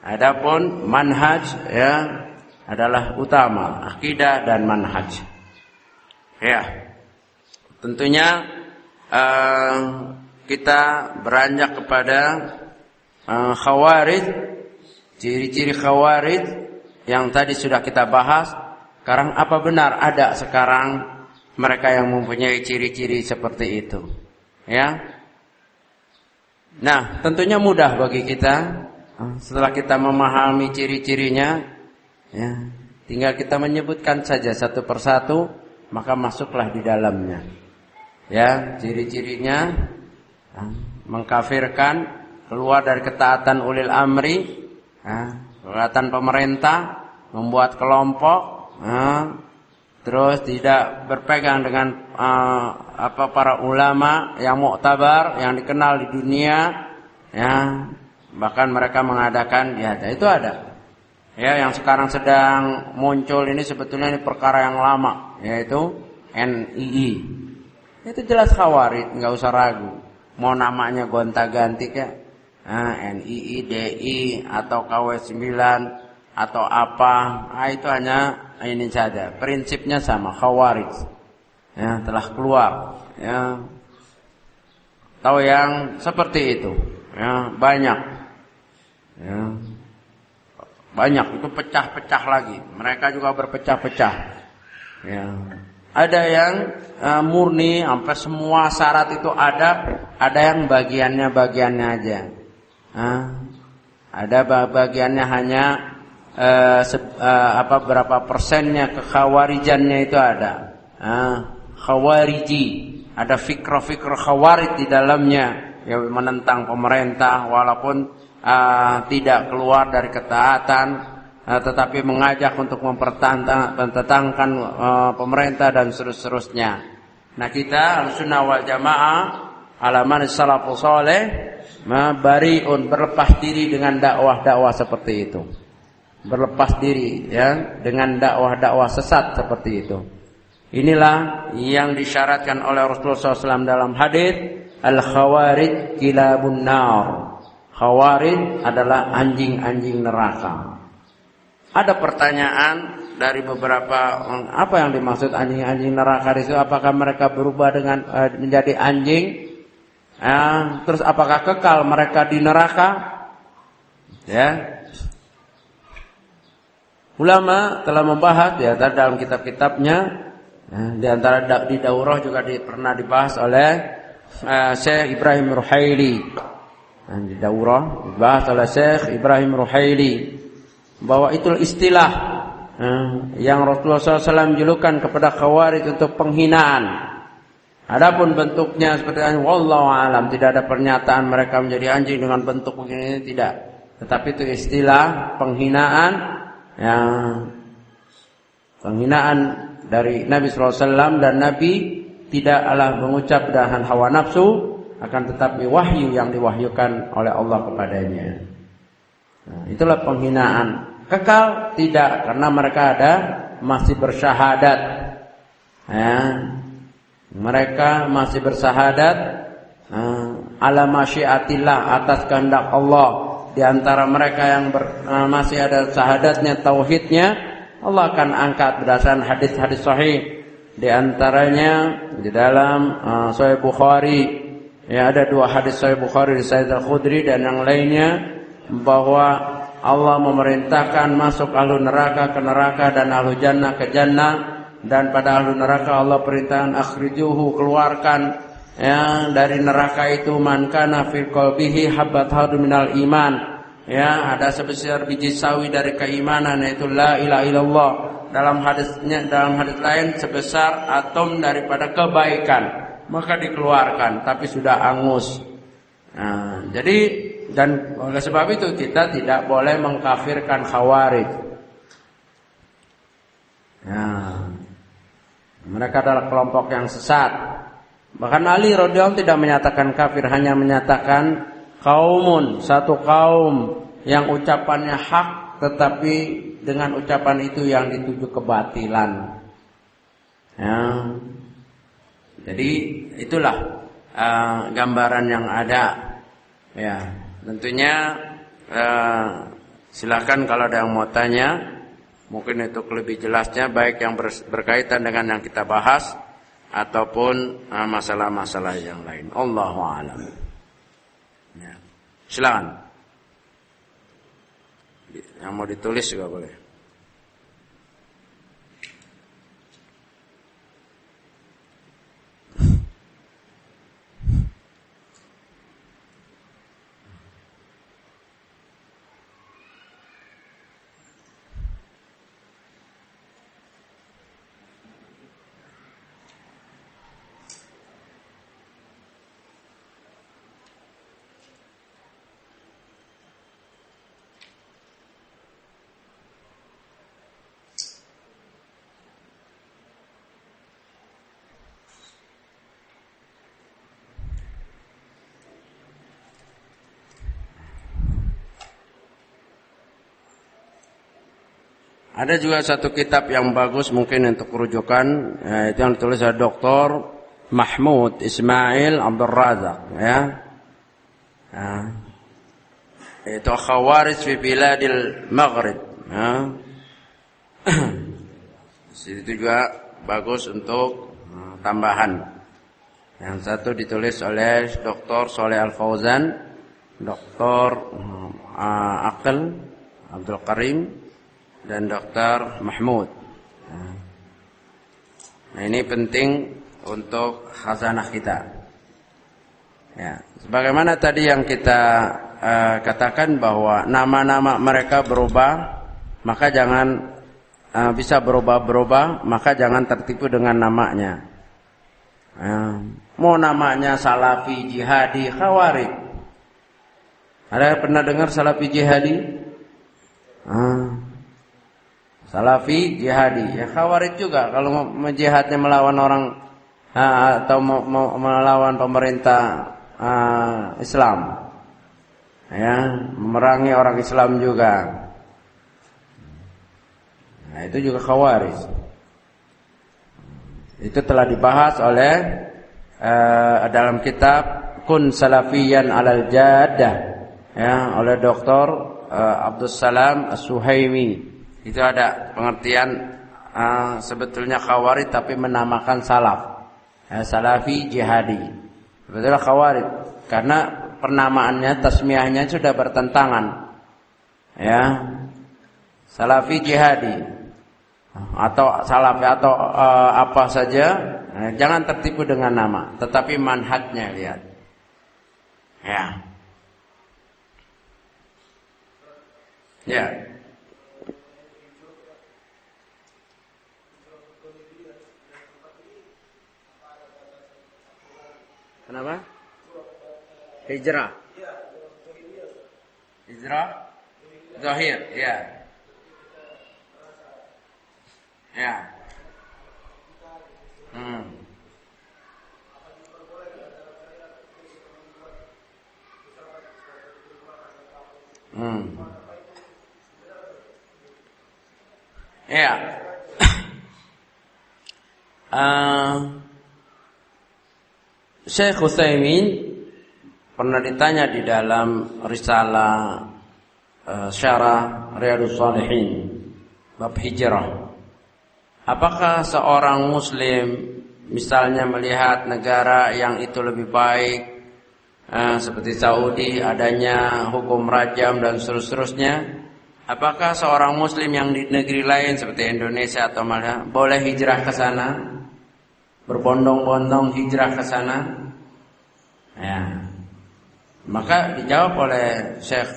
B: Adapun manhaj ya adalah utama, akidah dan manhaj. Ya. Tentunya kita beranjak kepada Khawarij, ciri-ciri Khawarij yang tadi sudah kita bahas. Sekarang apa benar ada sekarang mereka yang mempunyai ciri-ciri seperti itu? Ya. Nah, tentunya mudah bagi kita setelah kita memahami ciri-cirinya, ya, tinggal kita menyebutkan saja satu persatu, maka masuklah di dalamnya. Ya, ciri-cirinya mengkafirkan, keluar dari ketaatan ulil amri, ketaatan pemerintah, membuat kelompok, terus tidak berpegang dengan para ulama yang muktabar, yang dikenal di dunia, ya, bahkan mereka mengadakan jihad. Itu ada. Ya, yang sekarang sedang muncul ini sebetulnya ini perkara yang lama, yaitu NII. Itu jelas Khawarij, nggak usah ragu. mau namanya gonta-ganti kayak NII, DI atau KW9 atau apa, itu hanya ini saja. Prinsipnya sama, Khawarij. Ya, telah keluar. Ya. Tahu yang seperti itu. Ya, banyak. Ya. Banyak itu pecah-pecah lagi. Mereka juga berpecah-pecah. Ya. Ada yang murni sampai semua syarat itu ada yang bagiannya aja. Ada bagiannya hanya berapa persennya kekhawarijannya itu ada. Khawariji, ada fikra-fikra khawarij di dalamnya yang menentang pemerintah walaupun tidak keluar dari ketaatan, tetapi mengajak untuk mempertentangkan pemerintah dan seterusnya. Nah, kita Ahlussunnah wal Jamaah ala manhaj salafus saleh bariun, berlepas diri dengan dakwah-dakwah seperti itu. Berlepas diri ya dengan dakwah-dakwah sesat seperti itu. Inilah yang disyaratkan oleh Rasulullah SAW dalam hadis, al-khawarij kilabun nar. Khawarij adalah anjing-anjing neraka. Ada pertanyaan dari beberapa, apa yang dimaksud anjing-anjing neraka itu? Apakah mereka berubah dengan menjadi anjing? Terus apakah kekal mereka di neraka? Ya. Ulama telah membahas ya dalam kitab-kitabnya. Di antara di daurah juga pernah dibahas oleh Syekh Ibrahim Ruhaili. Di daurah dibahas oleh Syekh Ibrahim Ruhaili bahwa itu istilah yang Rasulullah SAW julukan kepada Khawarij untuk penghinaan. Adapun bentuknya seperti ini, wallahu alam, tidak ada pernyataan mereka menjadi anjing dengan bentuk begini, tidak. Tetapi itu istilah penghinaan dari Nabi SAW, dan Nabi tidaklah mengucap dengan hawa nafsu, akan tetapi wahyu yang diwahyukan oleh Allah kepadanya. Nah, itulah penghinaan. Kekal tidak, karena mereka masih bersyahadat. Ya. Mereka masih bersyahadat ala masyiatillah, atas kehendak Allah. Di antara mereka yang masih ada syahadatnya, tauhidnya, Allah akan angkat berdasarkan hadis-hadis sahih. Di antaranya di dalam Sahih Bukhari, ya ada 2 hadis Sahih Bukhari dari Sa'id Al-Khudri dan yang lainnya, bahwa Allah memerintahkan masuk ahlu neraka ke neraka dan ahlu jannah ke jannah, dan pada ahlu neraka Allah perintahkan akhrijuhu, keluarkan ya dari neraka itu man kana fi qalbihi habbat hadu minal iman. Ya, ada sebesar biji sawi dari keimanan, yaitu la ilaha illallah. Dalam hadis lain sebesar atom daripada kebaikan, maka dikeluarkan, tapi sudah angus. Nah, jadi dan oleh sebab itu kita tidak boleh mengkafirkan Khawarij. Nah, mereka adalah kelompok yang sesat. Bahkan Ali radhiyallahu tidak menyatakan kafir, hanya menyatakan kaumun, satu kaum yang ucapannya hak, tetapi dengan ucapan itu yang dituju kebatilan. Ya. Jadi itulah gambaran yang ada. Ya, tentunya silakan kalau ada yang mau tanya, mungkin untuk lebih jelasnya, baik yang berkaitan dengan yang kita bahas ataupun masalah-masalah yang lain. Allahu a'lam. Ya. Silakan. Yang mau ditulis juga boleh. Ada juga satu kitab yang bagus mungkin untuk rujukan, itu yang ditulis oleh Dr. Mahmud Ismail Abdul Razak, ya. Itu Khawarij fi biladil Maghrib, ya. Itu juga bagus untuk tambahan. Yang satu ditulis oleh Dr. Sholeh Al-Fauzan, Dr. Aqil Abdul Karim, dan Dr. Mahmud. Nah, ini penting untuk khazanah kita. Ya, sebagaimana tadi yang kita katakan bahwa nama-nama mereka berubah, maka jangan bisa berubah-berubah, maka jangan tertipu dengan namanya. Mau namanya Salafi, Jihadi, Khawarij. Ada pernah dengar Salafi Jihadi? Salafi Jihadi, ya Khawarij juga kalau menjihadnya melawan orang atau melawan pemerintah Islam, ya memerangi orang Islam juga. Nah, itu juga Khawarij. Itu telah dibahas oleh dalam kitab Kun Salafiyan Alal Jaddah, ya, oleh Dr. Abdul Salam As-Suhaimi. Itu ada pengertian sebetulnya Khawarij tapi menamakan salaf, ya, Salafi Jihadi. Sebetulnya Khawarij karena penamaannya, tasmiyahnya sudah bertentangan, ya. Salafi Jihadi atau Salafi atau apa saja, jangan tertipu dengan nama, tetapi manhajnya lihat, ya. Ya. Kenapa? Hijrah. Hijrah. Zahir, ya. Ya. Ya. Syekh Utsaimin pernah ditanya di dalam risalah syarah Riyadhus Shalihin bab hijrah. Apakah seorang muslim misalnya melihat negara yang itu lebih baik seperti Saudi adanya hukum rajam dan seterusnya, apakah seorang muslim yang di negeri lain seperti Indonesia atau Malaysia boleh hijrah ke sana? Berbondong-bondong hijrah ke sana? Ya. Maka dijawab oleh Syekh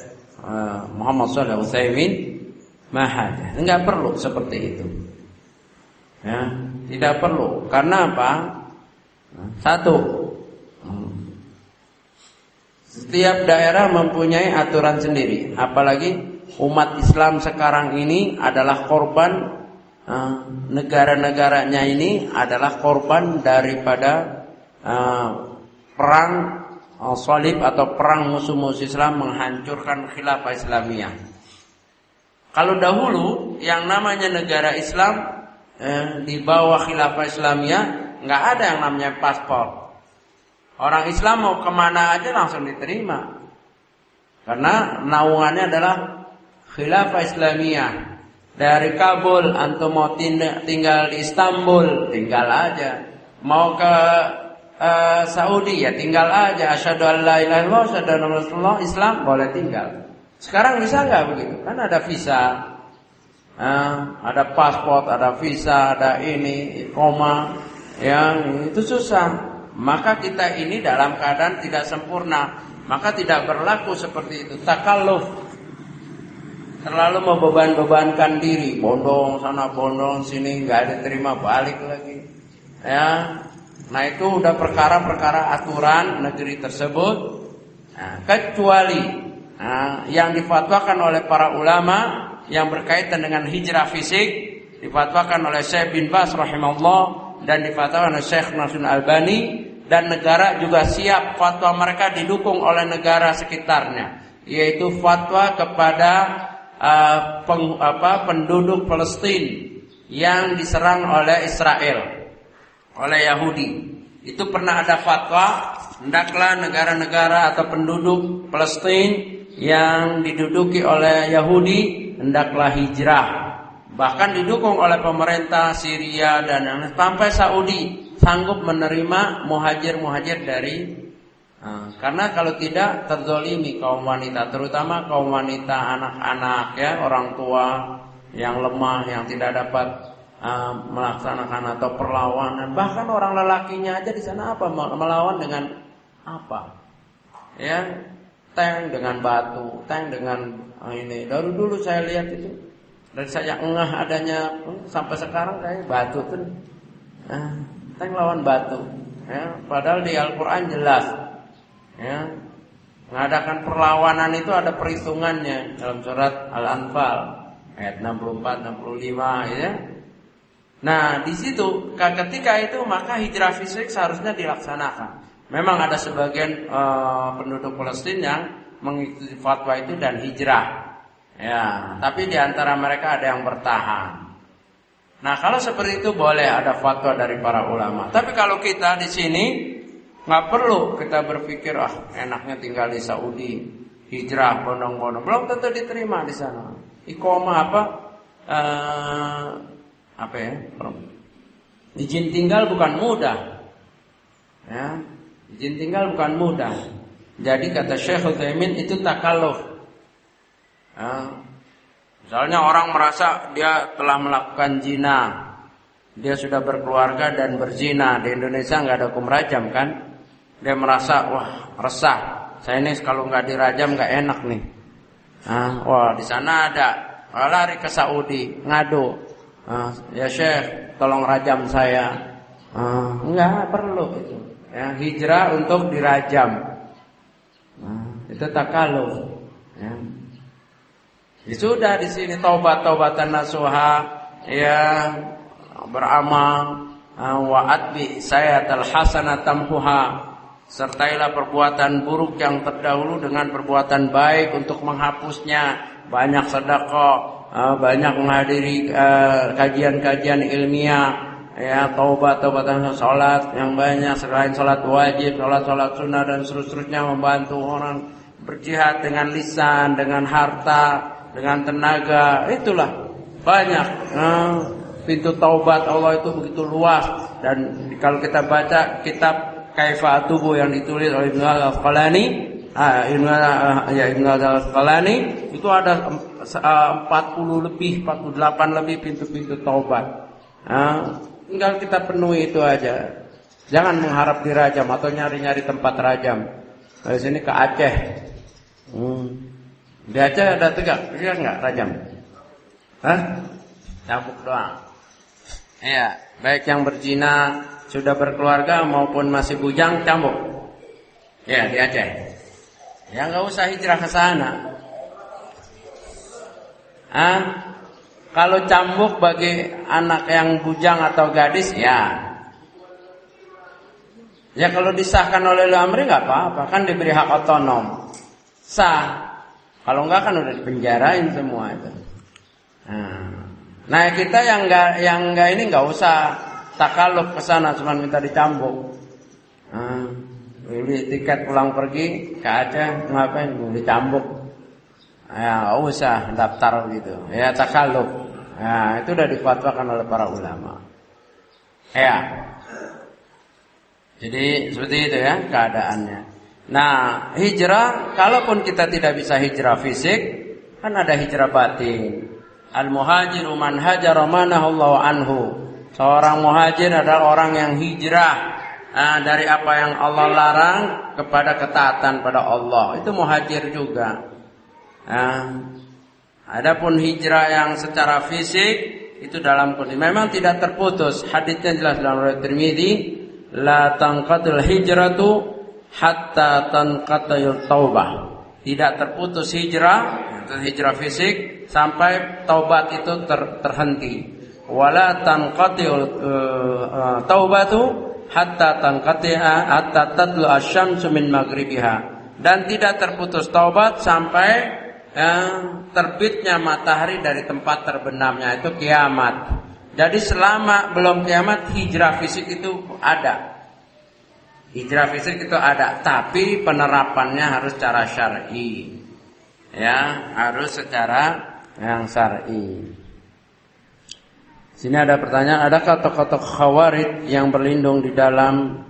B: Muhammad Shalih Al-Utsaimin, mahad, enggak perlu seperti itu. Ya, tidak perlu. Karena apa? Satu, setiap daerah mempunyai aturan sendiri. Apalagi umat Islam sekarang ini adalah korban, negara-negaranya ini adalah korban daripada perang salib atau perang musuh-musuh Islam menghancurkan khilafah Islamiyah. Kalau dahulu yang namanya negara Islam di bawah khilafah Islamiyah nggak ada yang namanya paspor. Orang Islam mau kemana aja langsung diterima karena naungannya adalah khilafah Islamiyah. Dari Kabul antum mau tinggal di Istanbul, tinggal aja. Mau ke Saudi ya tinggal aja. Asyhadu an la ilaha illallah, asyhadu anna Rasulullah, Islam boleh tinggal. Sekarang bisa nggak begitu? Kan ada visa, ada paspor, ada visa, ada ini, koma, yang itu susah. Maka kita ini dalam keadaan tidak sempurna, maka tidak berlaku seperti itu. Takalluf, terlalu membeban-bebankan diri, bondong sana, bondong sini, nggak diterima, balik lagi. Ya, nah itu udah perkara-perkara aturan negeri tersebut. Nah, kecuali yang difatwakan oleh para ulama yang berkaitan dengan hijrah fisik, difatwakan oleh Syekh bin Baz rahimahullah dan difatwakan oleh Syekh Nasruddin Albani, dan negara juga siap fatwa mereka didukung oleh negara sekitarnya, yaitu fatwa kepada penduduk Palestina yang diserang oleh Israel, oleh Yahudi. itu pernah ada fatwa, hendaklah negara-negara atau penduduk Palestina yang diduduki oleh Yahudi hendaklah hijrah. Bahkan didukung oleh pemerintah Syria dan sampai Saudi sanggup menerima muhajir-muhajir dari karena kalau tidak terzolimi kaum wanita, terutama kaum wanita, anak-anak ya, orang tua yang lemah, yang tidak dapat melaksanakan atau perlawanan. Bahkan orang lelakinya aja di sana apa, melawan dengan apa? Ya, tank dengan batu, tank dengan ini. Dari dulu saya lihat itu, dari saya ngeh adanya sampai sekarang kayak batu tuh. Tank lawan batu. Ya, padahal di Al-Qur'an jelas. Ya, mengadakan perlawanan itu ada perhitungannya dalam surat Al-Anfal ayat 64 65 ya. Nah, di situ ketika itu maka hijrah fisik seharusnya dilaksanakan. Memang ada sebagian penduduk Palestina yang mengikuti fatwa itu dan hijrah. Ya, tapi di antara mereka ada yang bertahan. Nah, kalau seperti itu boleh ada fatwa dari para ulama. Tapi kalau kita di sini nggak perlu kita berpikir enaknya tinggal di Saudi, hijrah bondong-bondong, belum tentu diterima di sana. Iqomah izin tinggal bukan mudah. Ya, izin tinggal bukan mudah. Jadi kata Syekh Utsaimin itu takalluf. Misalnya orang merasa dia telah melakukan zina, dia sudah berkeluarga dan berzina. Di Indonesia nggak ada hukum rajam kan? Dia merasa resah. Saya ini kalau nggak dirajam nggak enak nih. Di sana ada. Lari ke Saudi ngadu. Ya Syekh, tolong rajam saya. Enggak perlu itu. Ya, hijrah untuk dirajam. Itu takalluf. Ya. Sudah di sini taubat-taubatan nasuha, ya, beramal, wa atbi sayatal hasanah tamhuha. Sertailah perbuatan buruk yang terdahulu dengan perbuatan baik untuk menghapusnya. Banyak sedekah, banyak menghadiri kajian-kajian ilmiah, ya, taubatan salat yang banyak selain salat wajib, salat sunnah dan seterusnya, membantu orang berjihad dengan lisan, dengan harta, dengan tenaga. Itulah banyak pintu taubat Allah itu begitu luas. Dan kalau kita baca kitab Kaifa Atubu yang ditulis oleh Ibnu Al-Asqalani, Ibnu Al-Asqalani itu ada 40 lebih, 48 lebih pintu-pintu taubat. Tinggal kita penuhi itu aja. Jangan mengharap dirajam atau nyari-nyari tempat rajam. Dari sini ke Aceh. Di Aceh ada tegak, bisa enggak rajam? Cambuk doang. Iya, baik yang berzina, sudah berkeluarga maupun masih bujang cambuk. Ya, di Aceh. Ya enggak usah hijrah ke sana. Kalau cambuk bagi anak yang bujang atau gadis, ya kalau disahkan oleh Amri nggak apa-apa, kan diberi hak otonom, sah. Kalau enggak kan udah dipenjarain semua itu. Nah kita yang enggak ini nggak usah takalluf ke sana, cuma minta dicambuk. Beli tiket pulang pergi ke Aceh, ngapain? Dicambuk. Ya nggak usah daftar gitu. Ya takalluf. Nah itu udah difatwakan oleh para ulama. Ya. Jadi seperti itu ya keadaannya. Nah hijrah, kalaupun kita tidak bisa hijrah fisik, kan ada hijrah batin. Al-muhajiru man hajara manahullahu anhu. Seorang muhajir adalah orang yang hijrah dari apa yang Allah larang kepada ketaatan pada Allah. Itu muhajir juga. Adapun hijrah yang secara fisik itu dalam kondisi memang tidak terputus. Hadisnya jelas dalam riwayat Tirmidzi, la tanqatul hijratu hatta tanqatayut taubah. Tidak terputus hijrah, itu hijrah fisik sampai taubat itu terhenti. Wala tanqatul taubatu hatta tanqatiha hatta tatlu asy-syamsu min maghribiha. Dan tidak terputus taubat sampai terbitnya matahari dari tempat terbenamnya, itu kiamat. Jadi selama belum kiamat hijrah fisik itu ada. Ijra fisik itu ada, tapi penerapannya harus secara syar'i. Ya, harus secara yang syar'i. Sini ada pertanyaan, adakah tokoh-tokoh Khawarij yang berlindung di dalam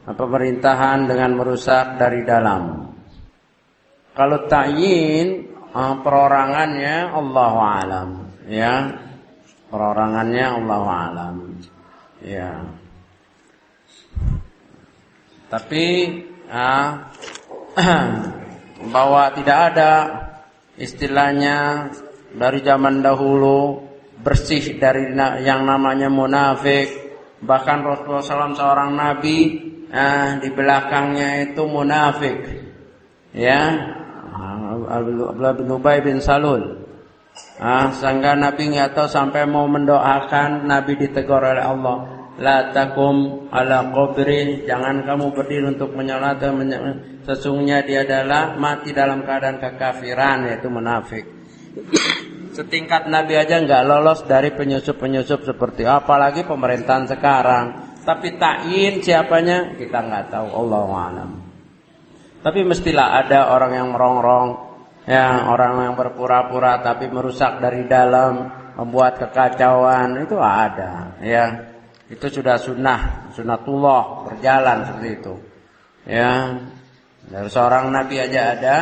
B: pemerintahan dengan merusak dari dalam? Kalau ta'yin perorangannya Allahu a'lam, ya. Perorangannya Allahu a'lam. Ya. Tapi bahwa tidak ada istilahnya dari zaman dahulu bersih dari yang namanya munafik. Bahkan Rasulullah SAW seorang nabi di belakangnya itu munafik. Ya, Abdullah bin Ubay bin Salul. Sehingga Nabi nggak tahu sampai mau mendoakan, Nabi ditegur oleh Allah. La takum ala qabri, jangan kamu berdiri untuk menyolat, sesungguhnya dia adalah mati dalam keadaan kekafiran, yaitu munafik. Setingkat Nabi aja nggak lolos dari penyusup-penyusup seperti apalagi pemerintahan sekarang. Tapi ta'yin siapanya kita nggak tahu, Allahu a'lam. Tapi mestilah ada orang yang merongrong, ya, orang yang berpura-pura tapi merusak dari dalam, membuat kekacauan, itu ada, ya. Itu sudah sunnatullah berjalan seperti itu. Ya. Dari seorang nabi aja ada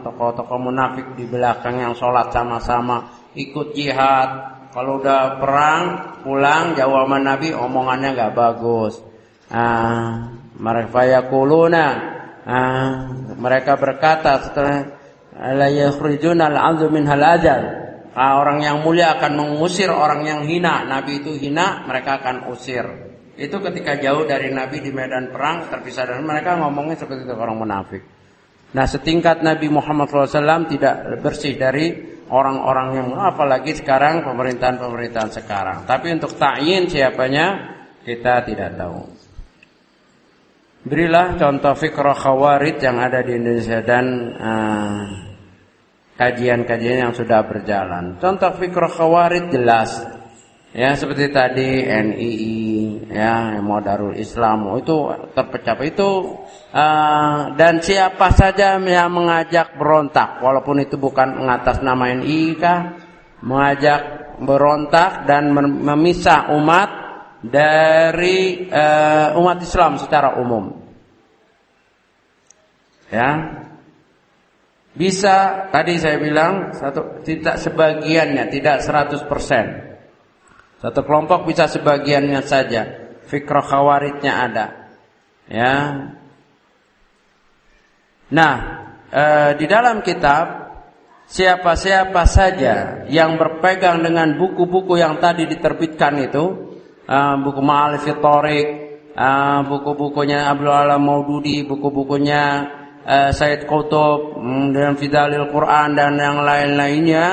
B: tokoh-tokoh munafik di belakang yang sholat sama-sama, ikut jihad. Kalau udah perang pulang jauh sama nabi, omongannya nggak bagus. Mereka berkata setelah la yakhrijuna al-'adlu min hal-ajal. Orang yang mulia akan mengusir orang yang hina. Nabi itu hina, mereka akan usir. Itu ketika jauh dari Nabi di medan perang, terpisah dari mereka, ngomongnya seperti itu, orang munafik. Nah, setingkat Nabi Muhammad SAW tidak bersih dari orang-orang yang, apalagi sekarang pemerintahan-pemerintahan sekarang. Tapi untuk ta'yin siapanya kita tidak tahu. Berilah contoh fikrah Khawarij yang ada di Indonesia dan kajian-kajian yang sudah berjalan. Contoh fikrah Khawarij jelas. Ya, seperti tadi NII, ya, Darul Islam, itu terpecah itu dan siapa saja yang mengajak berontak, walaupun itu bukan mengatasnamakan NII kah, mengajak berontak dan memisah umat dari umat Islam secara umum. Ya. Bisa, tadi saya bilang tidak sebagiannya, tidak 100%. Satu kelompok bisa sebagiannya saja. Fikrah Khawarijnya ada. Ya. Nah, di dalam kitab siapa-siapa saja yang berpegang dengan buku-buku yang tadi diterbitkan itu, buku Ma'arif Thoriq, buku-bukunya Abdul Alam Maududi, buku-bukunya Sayyid Qutb dalam Fidalil Quran dan yang lain-lainnya,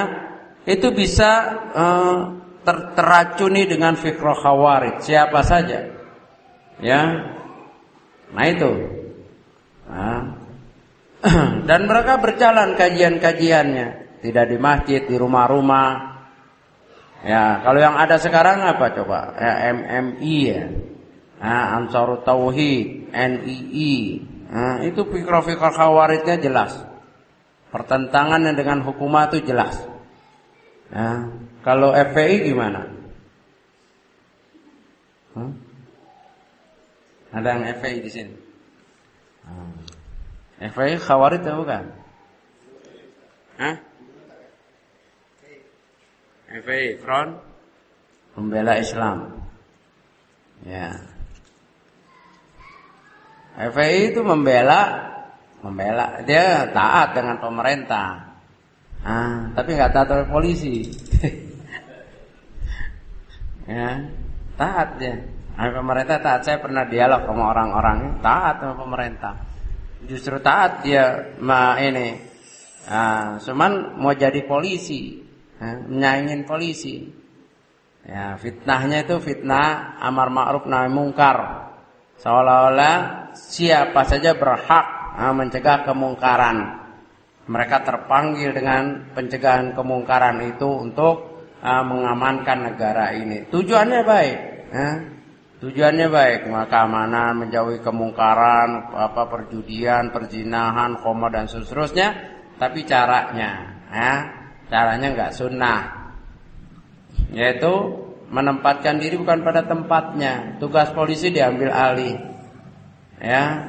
B: itu bisa terracuni dengan fikrah Khawarij siapa saja, ya. Nah itu, dan mereka berjalan kajian-kajiannya, tidak di masjid, di rumah-rumah. Ya, kalau yang ada sekarang apa coba? Ya, MMI ya, Ansarut Tauhid, NII. Nah, itu fikrah-fikrah Khawarijnya jelas. Pertentangannya dengan hukumah itu jelas. Nah, kalau FPI gimana? Ada yang FPI di sini? FPI Khawarij atau bukan? FPI Front Pembela Islam. Ya. FPI itu membela, dia taat dengan pemerintah, tapi nggak taat oleh polisi. Ya, taat dia. Pemerintah taat. Saya pernah dialog sama orang-orang taat sama pemerintah. Justru taat dia, cuman mau jadi polisi, menyaingin polisi. Ya, fitnahnya itu fitnah amar ma'ruf nahi mungkar. Seolah-olah siapa saja berhak mencegah kemungkaran. Mereka terpanggil dengan pencegahan kemungkaran itu untuk mengamankan negara ini. Tujuannya baik. Tujuannya baik, keamanan, menjauhi kemungkaran, perjudian, perzinahan, khamar dan seterusnya. Tapi caranya, caranya nggak sunnah, yaitu menempatkan diri bukan pada tempatnya. Tugas polisi diambil alih, ya.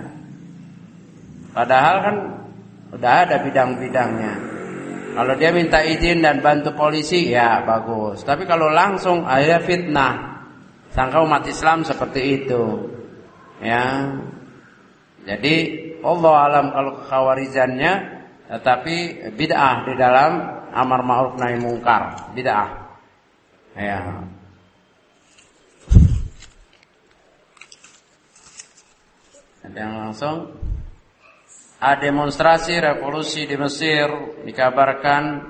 B: Padahal kan udah ada bidang-bidangnya. Kalau dia minta izin dan bantu polisi, ya bagus. Tapi kalau langsung akhirnya fitnah. Sangka umat Islam seperti itu, ya. Jadi Allah alam kalau kekhawarizannya, tetapi bid'ah di dalam amar ma'ruf nahi mungkar, bid'ah, ya. Ada yang langsung? Ada demonstrasi revolusi di Mesir, dikabarkan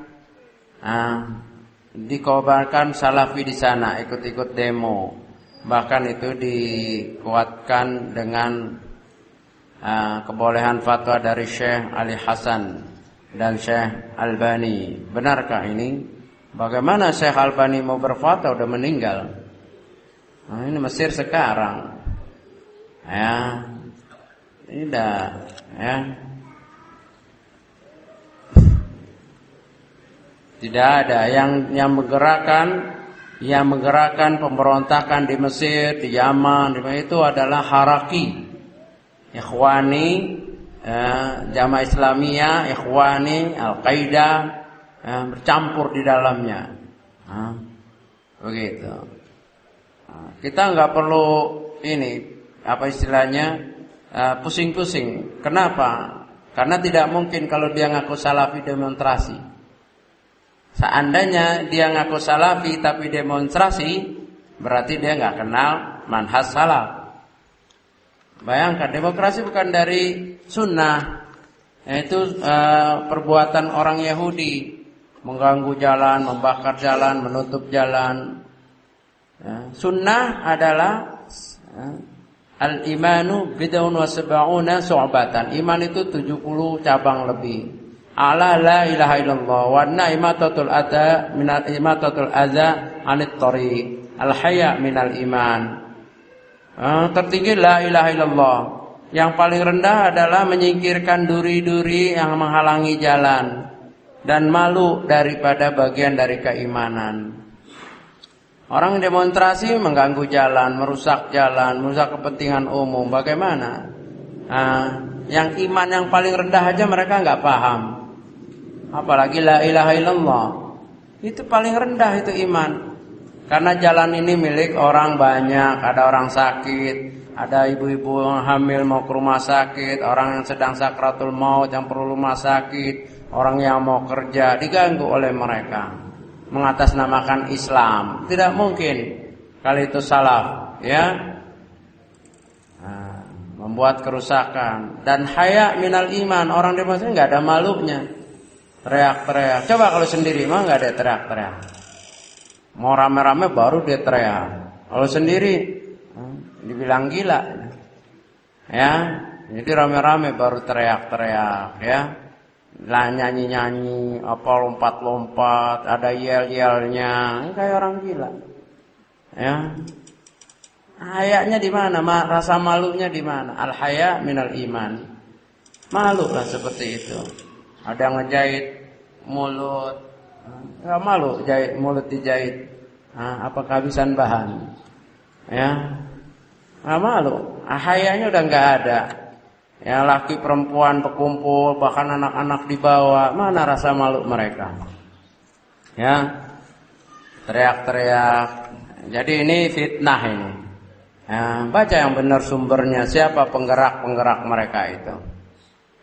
B: Salafi di sana ikut-ikut demo. Bahkan itu dikuatkan dengan kebolehan fatwa dari Syekh Ali Hasan dan Syekh Albani. Benarkah ini? Bagaimana Syekh Albani mau berfatwa udah meninggal? Nah, ini Mesir sekarang, ya. Ini dah, ya. Tidak ada yang menggerakkan pemberontakan di Mesir, di Yaman, itu adalah Haraki, Ikhwani, Jamaah Islamiyah, Ikhwani, Al-Qaeda, bercampur di dalamnya. Begitu. Kita nggak perlu pusing-pusing. Kenapa? Karena tidak mungkin kalau dia ngaku Salafi demonstrasi. Seandainya dia ngaku Salafi tapi demonstrasi, berarti dia nggak kenal manhaj salaf. Bayangkan, demokrasi bukan dari sunnah, yaitu perbuatan orang Yahudi, mengganggu jalan, membakar jalan, menutup jalan. Sunnah adalah al-imanu bid'un wa sab'una syu'batan. Iman itu 70 cabang lebih. Ala la ilaha illallah wa naimatatul adza minal imatatul adza anit thariq. Al-haya minal iman. Tertinggi la ilaha illallah. Yang paling rendah adalah menyingkirkan duri-duri yang menghalangi jalan dan malu daripada bagian dari keimanan. Orang demonstrasi mengganggu jalan, merusak kepentingan umum. Bagaimana? Yang iman yang paling rendah aja mereka nggak paham. Apalagi la ilaha illallah. Itu paling rendah itu iman. Karena jalan ini milik orang banyak. Ada orang sakit, ada ibu-ibu hamil mau ke rumah sakit, orang yang sedang sakratul maut yang perlu rumah sakit, orang yang mau kerja diganggu oleh mereka. Mengatasnamakan Islam. Tidak mungkin kalau itu salaf, ya. Membuat kerusakan. Dan haya minal iman. Orang demonstrasi nggak ada malunya. Teriak-teriak. Coba kalau sendiri mah nggak ada teriak-teriak. Mau rame-rame baru dia teriak. Kalau sendiri dibilang gila, ya. Jadi rame-rame baru teriak-teriak, ya. Lah nyanyi-nyanyi, lompat-lompat, ada yel-yelnya, kayak orang gila. Ya. Hayanya di mana? Rasa malunya di mana? Al-haya minal iman. Malu lah seperti itu. Ada ngejahit mulut, enggak malu jahit mulut dijahit. Apa kehabisan bahan? Ya. Enggak malu. Hayanya udah enggak ada. Ya, laki perempuan berkumpul, bahkan anak-anak dibawa, mana rasa malu mereka? Ya, teriak-teriak. Jadi ini fitnah ini. Ya, baca yang benar sumbernya, siapa penggerak-penggerak mereka itu.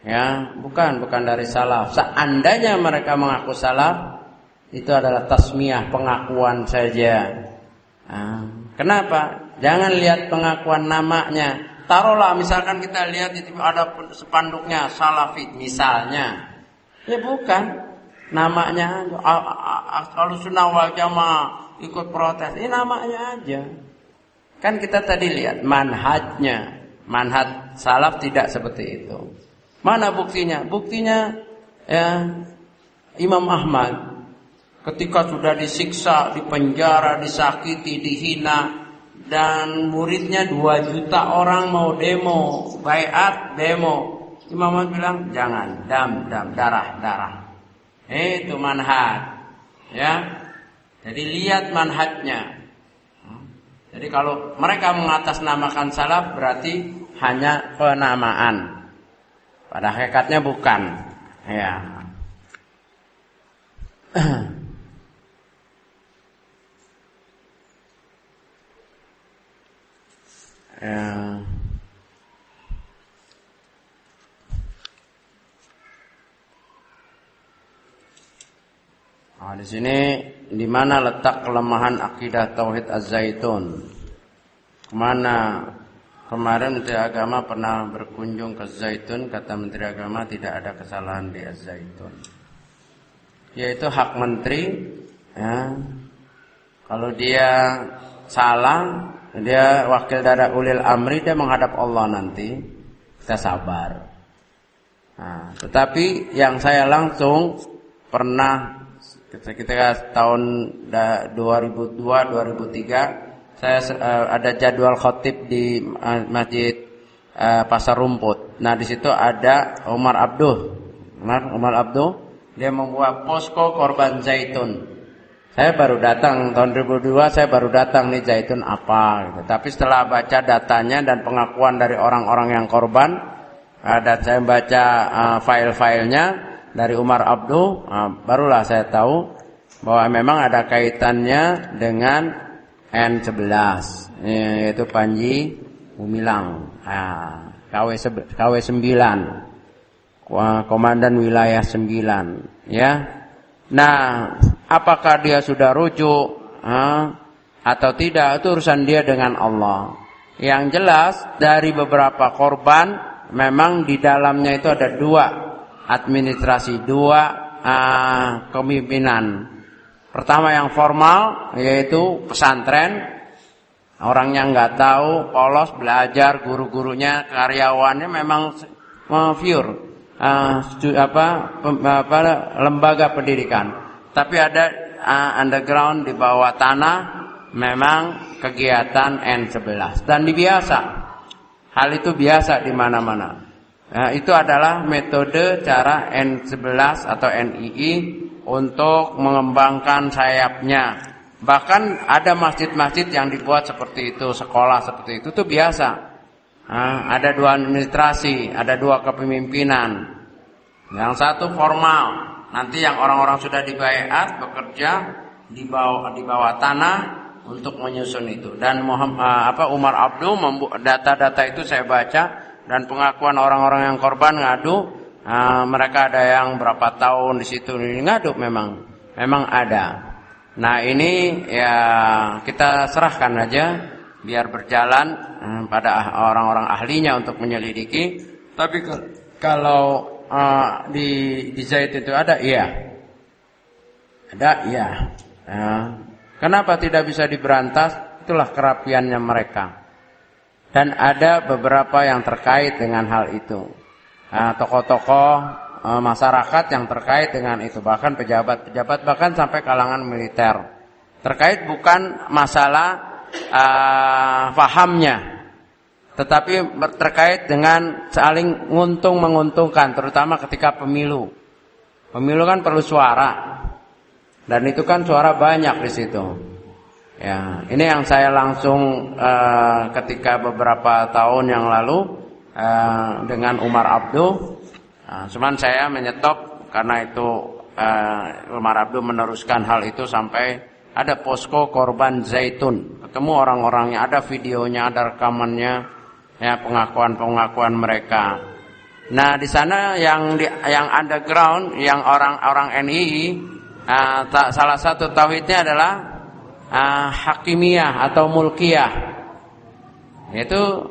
B: Ya, bukan dari salaf. Seandainya mereka mengaku salaf, itu adalah tasmiyah, pengakuan saja. Kenapa? Jangan lihat pengakuan namanya. Taruhlah misalkan kita lihat itu ada spanduknya Salafi misalnya. Ya bukan. Namanya kalau Sunnah wal Jamaah ikut protes. Ini namanya aja. Kan kita tadi lihat manhajnya. Manhaj salaf tidak seperti itu. Mana buktinya? Buktinya ya, Imam Ahmad ketika sudah disiksa, dipenjara, disakiti, dihina dan muridnya 2 juta orang mau demo, baiat demo. Imam Ahmad bilang jangan, dam, darah. Itu manhaj. Ya. Jadi lihat manhajnya. Jadi kalau mereka mengatasnamakan salaf berarti hanya penamaan. Pada hakikatnya bukan. Ya. Nah, di sini di mana letak kelemahan akidah tauhid Az-Zaitun? Kemana? Kemarin Menteri Agama pernah berkunjung ke Zaitun, kata Menteri Agama tidak ada kesalahan di Az-Zaitun. Yaitu hak menteri. Ya. Kalau dia salah, dia wakil dari ulil amri, dia menghadap Allah nanti. Kita sabar. Nah, tetapi yang saya langsung pernah ketika tahun 2002-2003 saya ada jadwal khotib di Masjid Pasar Rumput. Nah, di situ ada Umar Abduh. Dia membuat posko korban zaitun. Saya baru datang tahun 2002, saya baru datang nih zaitun apa gitu. Tapi setelah baca datanya dan pengakuan dari orang-orang yang korban, dan saya baca file-filenya dari Umar Abduh, barulah saya tahu bahwa memang ada kaitannya dengan N11, yaitu Panji Gumilang, KW 9, Komandan Wilayah 9, ya. Nah, apakah dia sudah rujuk atau tidak, itu urusan dia dengan Allah. Yang jelas dari beberapa korban memang di dalamnya itu ada 2 administrasi, 2 kepemimpinan. Pertama yang formal, yaitu pesantren. Orangnya nggak tahu, polos, belajar, guru-gurunya, karyawannya memang pure. Lembaga pendidikan. Tapi ada underground di bawah tanah, memang kegiatan N11 dan biasa. Hal itu biasa di mana-mana. Itu adalah metode cara N11 atau NII untuk mengembangkan sayapnya. Bahkan ada masjid-masjid yang dibuat seperti itu, sekolah seperti itu biasa. Ada 2 administrasi, ada 2 kepemimpinan. Yang satu formal, nanti yang orang-orang sudah dibaiat bekerja di bawah tanah untuk menyusun itu. Dan Umar Abduh data-data itu saya baca, dan pengakuan orang-orang yang korban ngadu, mereka ada yang berapa tahun di situ ngadu, memang ada. Nah, ini ya kita serahkan aja biar berjalan pada orang-orang ahlinya untuk menyelidiki. Tapi kalau di Zaid itu ada, iya. Ada, iya. Kenapa tidak bisa diberantas? Itulah kerapiannya mereka. Dan ada beberapa yang terkait dengan hal itu. Tokoh-tokoh masyarakat yang terkait dengan itu, bahkan pejabat-pejabat, bahkan sampai kalangan militer. Terkait bukan masalah fahamnya, tetapi terkait dengan saling menguntungkan, terutama ketika pemilu. Pemilu kan perlu suara, dan itu kan suara banyak di situ. Ya, ini yang saya langsung ketika beberapa tahun yang lalu dengan Umar Abduh. Cuman saya menyetop karena itu Umar Abduh meneruskan hal itu sampai ada posko korban zaitun. Ketemu orang-orangnya, ada videonya, ada rekamannya, ya, pengakuan mereka. Nah, di sana yang underground, yang orang-orang NII, salah satu tauhidnya adalah hakimiyah atau mulkiyah. Yaitu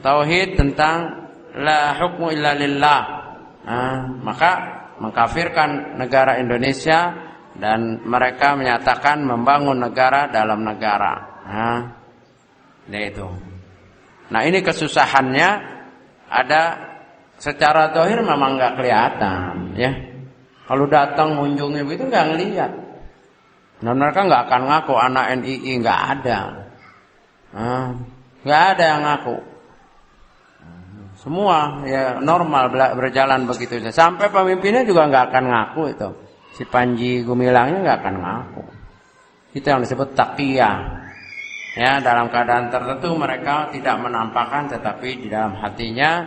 B: tauhid tentang la hukmu illa lillah. Maka mengkafirkan negara Indonesia dan mereka menyatakan membangun negara dalam negara. Itu. Nah, ini kesusahannya ada secara zahir memang nggak kelihatan, ya. Kalau datang mengunjungi itu nggak ngelihat. Nah, mereka nggak akan ngaku anak NII, nggak ada. Nggak ada yang ngaku. Semua ya normal berjalan begitu saja. Sampai pemimpinnya juga nggak akan ngaku itu. Si Panji Gumilangnya nggak akan ngaku. Itu yang disebut taqiyah. Ya, dalam keadaan tertentu mereka tidak menampakkan, tetapi di dalam hatinya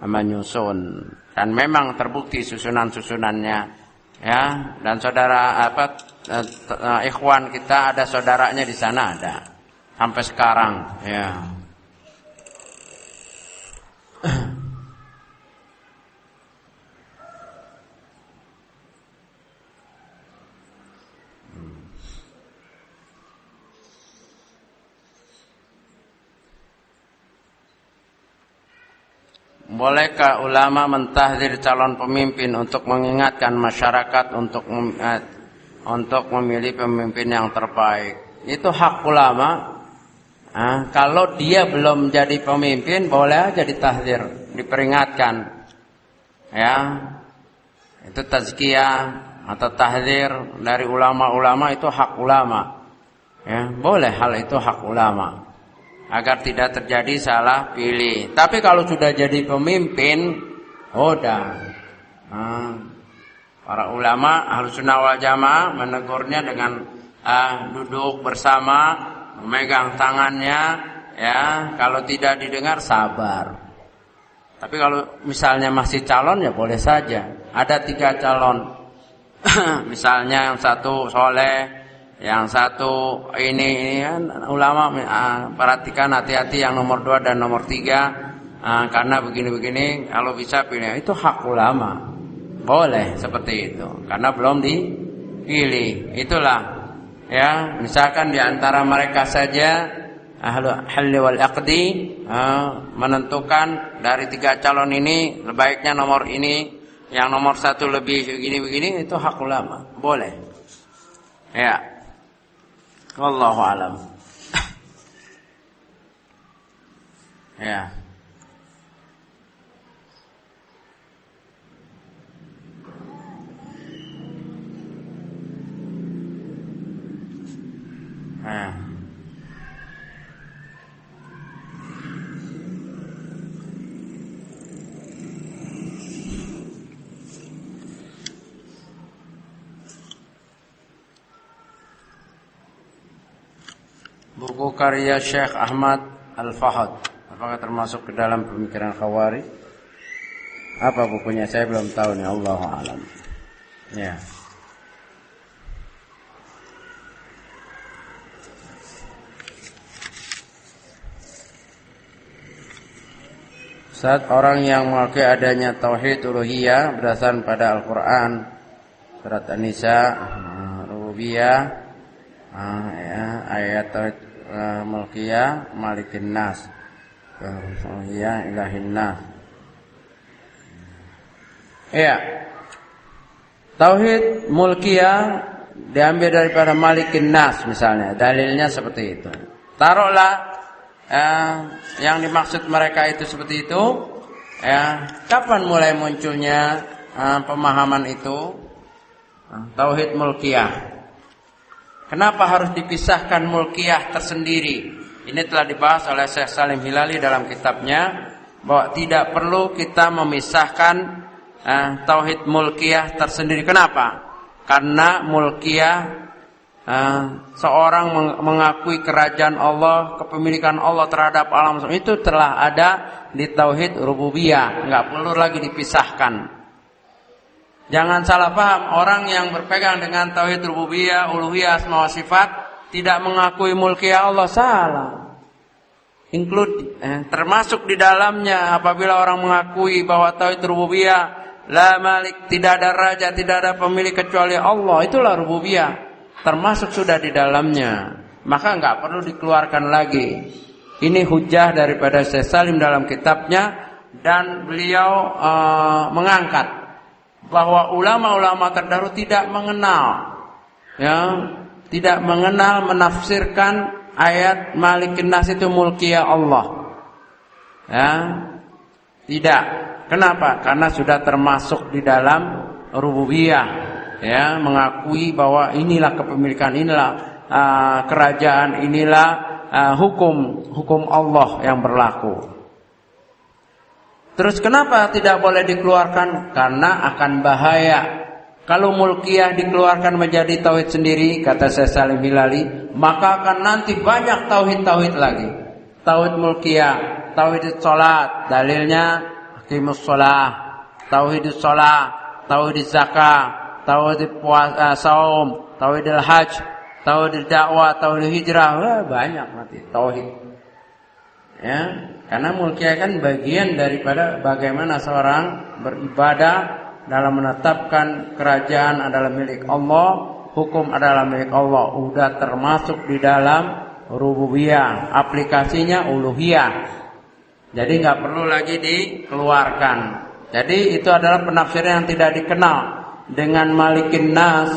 B: menyusun. Dan memang terbukti susunan-susunannya. Ya, dan saudara ikhwan kita ada saudaranya di sana ada. Sampai sekarang, ya. Bolehkah ulama mentahdir calon pemimpin untuk mengingatkan masyarakat untuk memilih pemimpin yang terbaik? Itu hak ulama. Kalau dia belum jadi pemimpin, boleh aja ditahdir, diperingatkan. Ya, itu tazkiyah atau tahdir dari ulama-ulama, itu hak ulama. Ya, boleh hal itu hak ulama. Agar tidak terjadi salah pilih. Tapi kalau sudah jadi pemimpin, udah. Para ulama Ahlussunnah wal Jamaah menegurnya dengan duduk bersama, memegang tangannya, ya. Kalau tidak didengar sabar. Tapi kalau misalnya masih calon ya boleh saja. Ada 3 calon. Misalnya yang satu soleh, yang satu ini kan ulama perhatikan hati-hati yang nomor 2 dan nomor 3 karena begini-begini, kalau bisa pilih. Itu hak ulama, boleh seperti itu karena belum dipilih. Itulah ya, misalkan di antara mereka saja ahlul halli wal aqdi menentukan dari 3 calon ini sebaiknya nomor ini, yang nomor 1 lebih begini-begini, itu hak ulama, boleh ya. Wallahu alam. Ya. Buku karya Syekh Ahmad Al-Fahad, apakah termasuk ke dalam pemikiran Khawarij? Apa bukunya? Saya belum tahu nih, Allahu a'lam. Ya. Saat orang yang mengakui adanya tauhid uluhiyah berdasarkan pada Al-Qur'an, surat An-Nisa, rububiyah, ya, ayat tauhid mulkiyah, malikin nas, uluhiyah, ilahin nas. Ya. Tauhid mulkiyah diambil daripada malikin nas misalnya. Dalilnya seperti itu. Taruhlah yang dimaksud mereka itu seperti itu. Ya, kapan mulai munculnya pemahaman itu? Tauhid mulkiyah. Kenapa harus dipisahkan mulkiyah tersendiri? Ini telah dibahas oleh Syekh Salim Hilali dalam kitabnya, bahwa tidak perlu kita memisahkan tauhid mulkiyah tersendiri. Kenapa? Karena mulkiyah seorang mengakui kerajaan Allah, kepemilikan Allah terhadap alam semesta, itu telah ada di tauhid rububiyah, enggak perlu lagi dipisahkan. Jangan salah paham, orang yang berpegang dengan tauhid rububiyah, uluhiyah, asma wa sifat tidak mengakui mulkiyah Allah, salah. Termasuk di dalamnya apabila orang mengakui bahwa tauhid rububiyah, la malik, tidak ada raja, tidak ada pemilik kecuali Allah, itulah rububiyah. Termasuk sudah di dalamnya. Maka enggak perlu dikeluarkan lagi. Ini hujjah daripada Syekh Salim dalam kitabnya, dan beliau mengangkat bahwa ulama-ulama terdahulu tidak mengenal, tidak mengenal menafsirkan ayat Malikin Nas itu mulkiyah Allah. Tidak. Kenapa? Karena sudah termasuk di dalam rububiyah, mengakui bahwa inilah kepemilikan, inilah kerajaan, inilah hukum Allah yang berlaku. Terus kenapa tidak boleh dikeluarkan? Karena akan bahaya. Kalau mulkiyah dikeluarkan menjadi tauhid sendiri, kata Syekh Salim Hilali, maka akan nanti banyak tauhid lagi. Tauhid mulkiyah, tauhid salat, dalilnya aqimus shalah, tauhid salat, tauhid zakat, tauhid puasa, saum, tauhid haji, tauhid dakwah, tauhid hijrah, banyak nanti tauhid. Ya, karena mulkiyah kan bagian daripada bagaimana seorang beribadah dalam menetapkan kerajaan adalah milik Allah, hukum adalah milik Allah, udah termasuk di dalam rububiyah, aplikasinya uluhiyah. Jadi nggak perlu lagi dikeluarkan. Jadi itu adalah penafsiran yang tidak dikenal dengan malikin nas,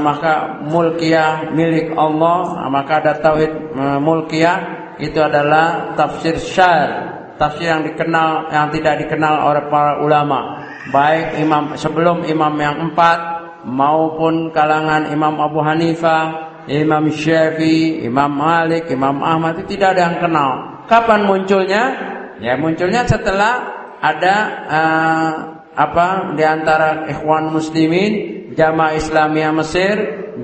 B: maka mulkiyah milik Allah, maka ada tauhid mulkiyah, itu adalah tafsir syar, tafsir yang dikenal, yang tidak dikenal oleh para ulama, baik imam sebelum imam yang 4 maupun kalangan Imam Abu Hanifah, Imam Syafi'i, Imam Malik, Imam Ahmad, itu tidak ada yang kenal. Kapan munculnya? Ya munculnya setelah ada di antara ikhwan muslimin, Jamaah Islamiyah Mesir,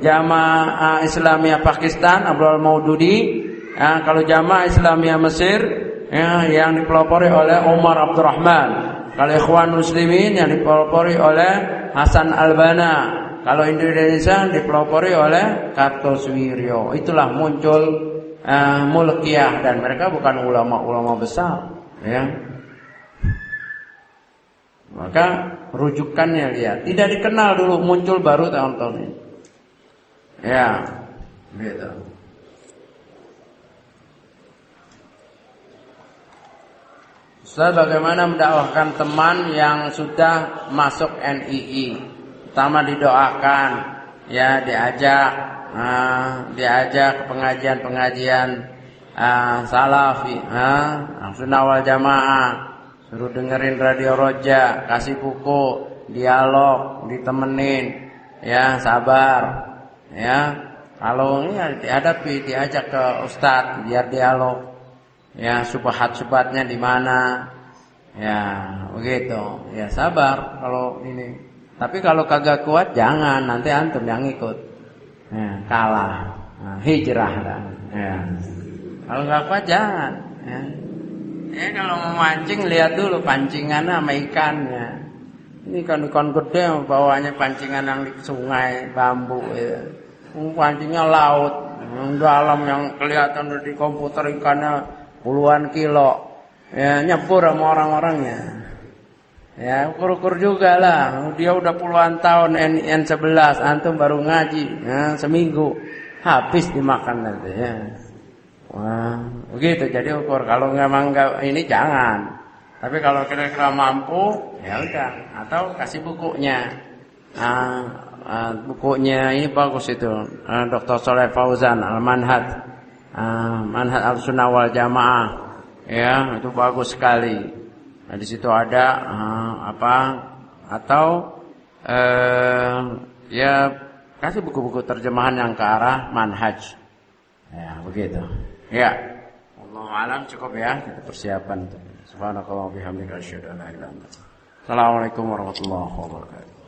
B: Jamaah Islamiyah Pakistan, Abdul Maududi. Kalau Jamaah Islamiyah Mesir yang dipelopori oleh Umar Abdurrahman. Kalau ikhwan muslimin yang dipelopori oleh Hasan Albana. Kalau Indonesia dipelopori oleh Kartosuwiryo. Itulah muncul mulkiyah, dan mereka bukan ulama-ulama besar, ya. Maka rujukannya lihat, tidak dikenal dulu, muncul baru tahun-tahun ini. Ya, gitu. Ustaz, bagaimana mendakwahkan teman yang sudah masuk NII? Pertama didoakan, ya diajak ke pengajian-pengajian salafi, sunnah wal jamaah, suruh dengerin radio Roja, kasih buku, dialog, ditemenin, ya sabar, ya. Kalau ini dihadapi, diajak ke ustadz biar dialog, ya subhat-subhatnya di mana, ya begitu, ya sabar kalau ini. Tapi kalau kagak kuat jangan, nanti antum yang ikut, ya, kalah, hijrah dah, ya. Kalau nggak kuat jangan, ya. Kalau mau mancing lihat dulu pancingannya sama ikannya. Ini kan ikan gede bawahnya pancingan yang di sungai bambu, ya. Pancingnya laut, yang dalam yang kelihatan di komputer ikannya puluhan kilo, ya nyebur sama orang-orangnya. Ya ukur-ukur juga lah. Dia udah puluhan tahun N11, antum baru ngaji, ya, seminggu habis dimakan nanti, ya. Wah, begitu. Jadi ukur. Kalau memang enggak ini jangan. Tapi kalau kira-kira mampu, ya udah. Atau kasih bukunya. Bukunya ini bagus itu. Dr. Sholeh Fauzan Al-Manhaj, Manhaj Al-Sunnah wal Jamaah. Ya, itu bagus sekali. Nah, di situ ada ya kasih buku-buku terjemahan yang ke arah manhaj. Ya, begitu. Ya. Wallahu a'lam, cukup ya kita persiapan. Subhanakallah wa bihamdika asyhadu an la ilaha illa anta. Assalamualaikum warahmatullahi wabarakatuh.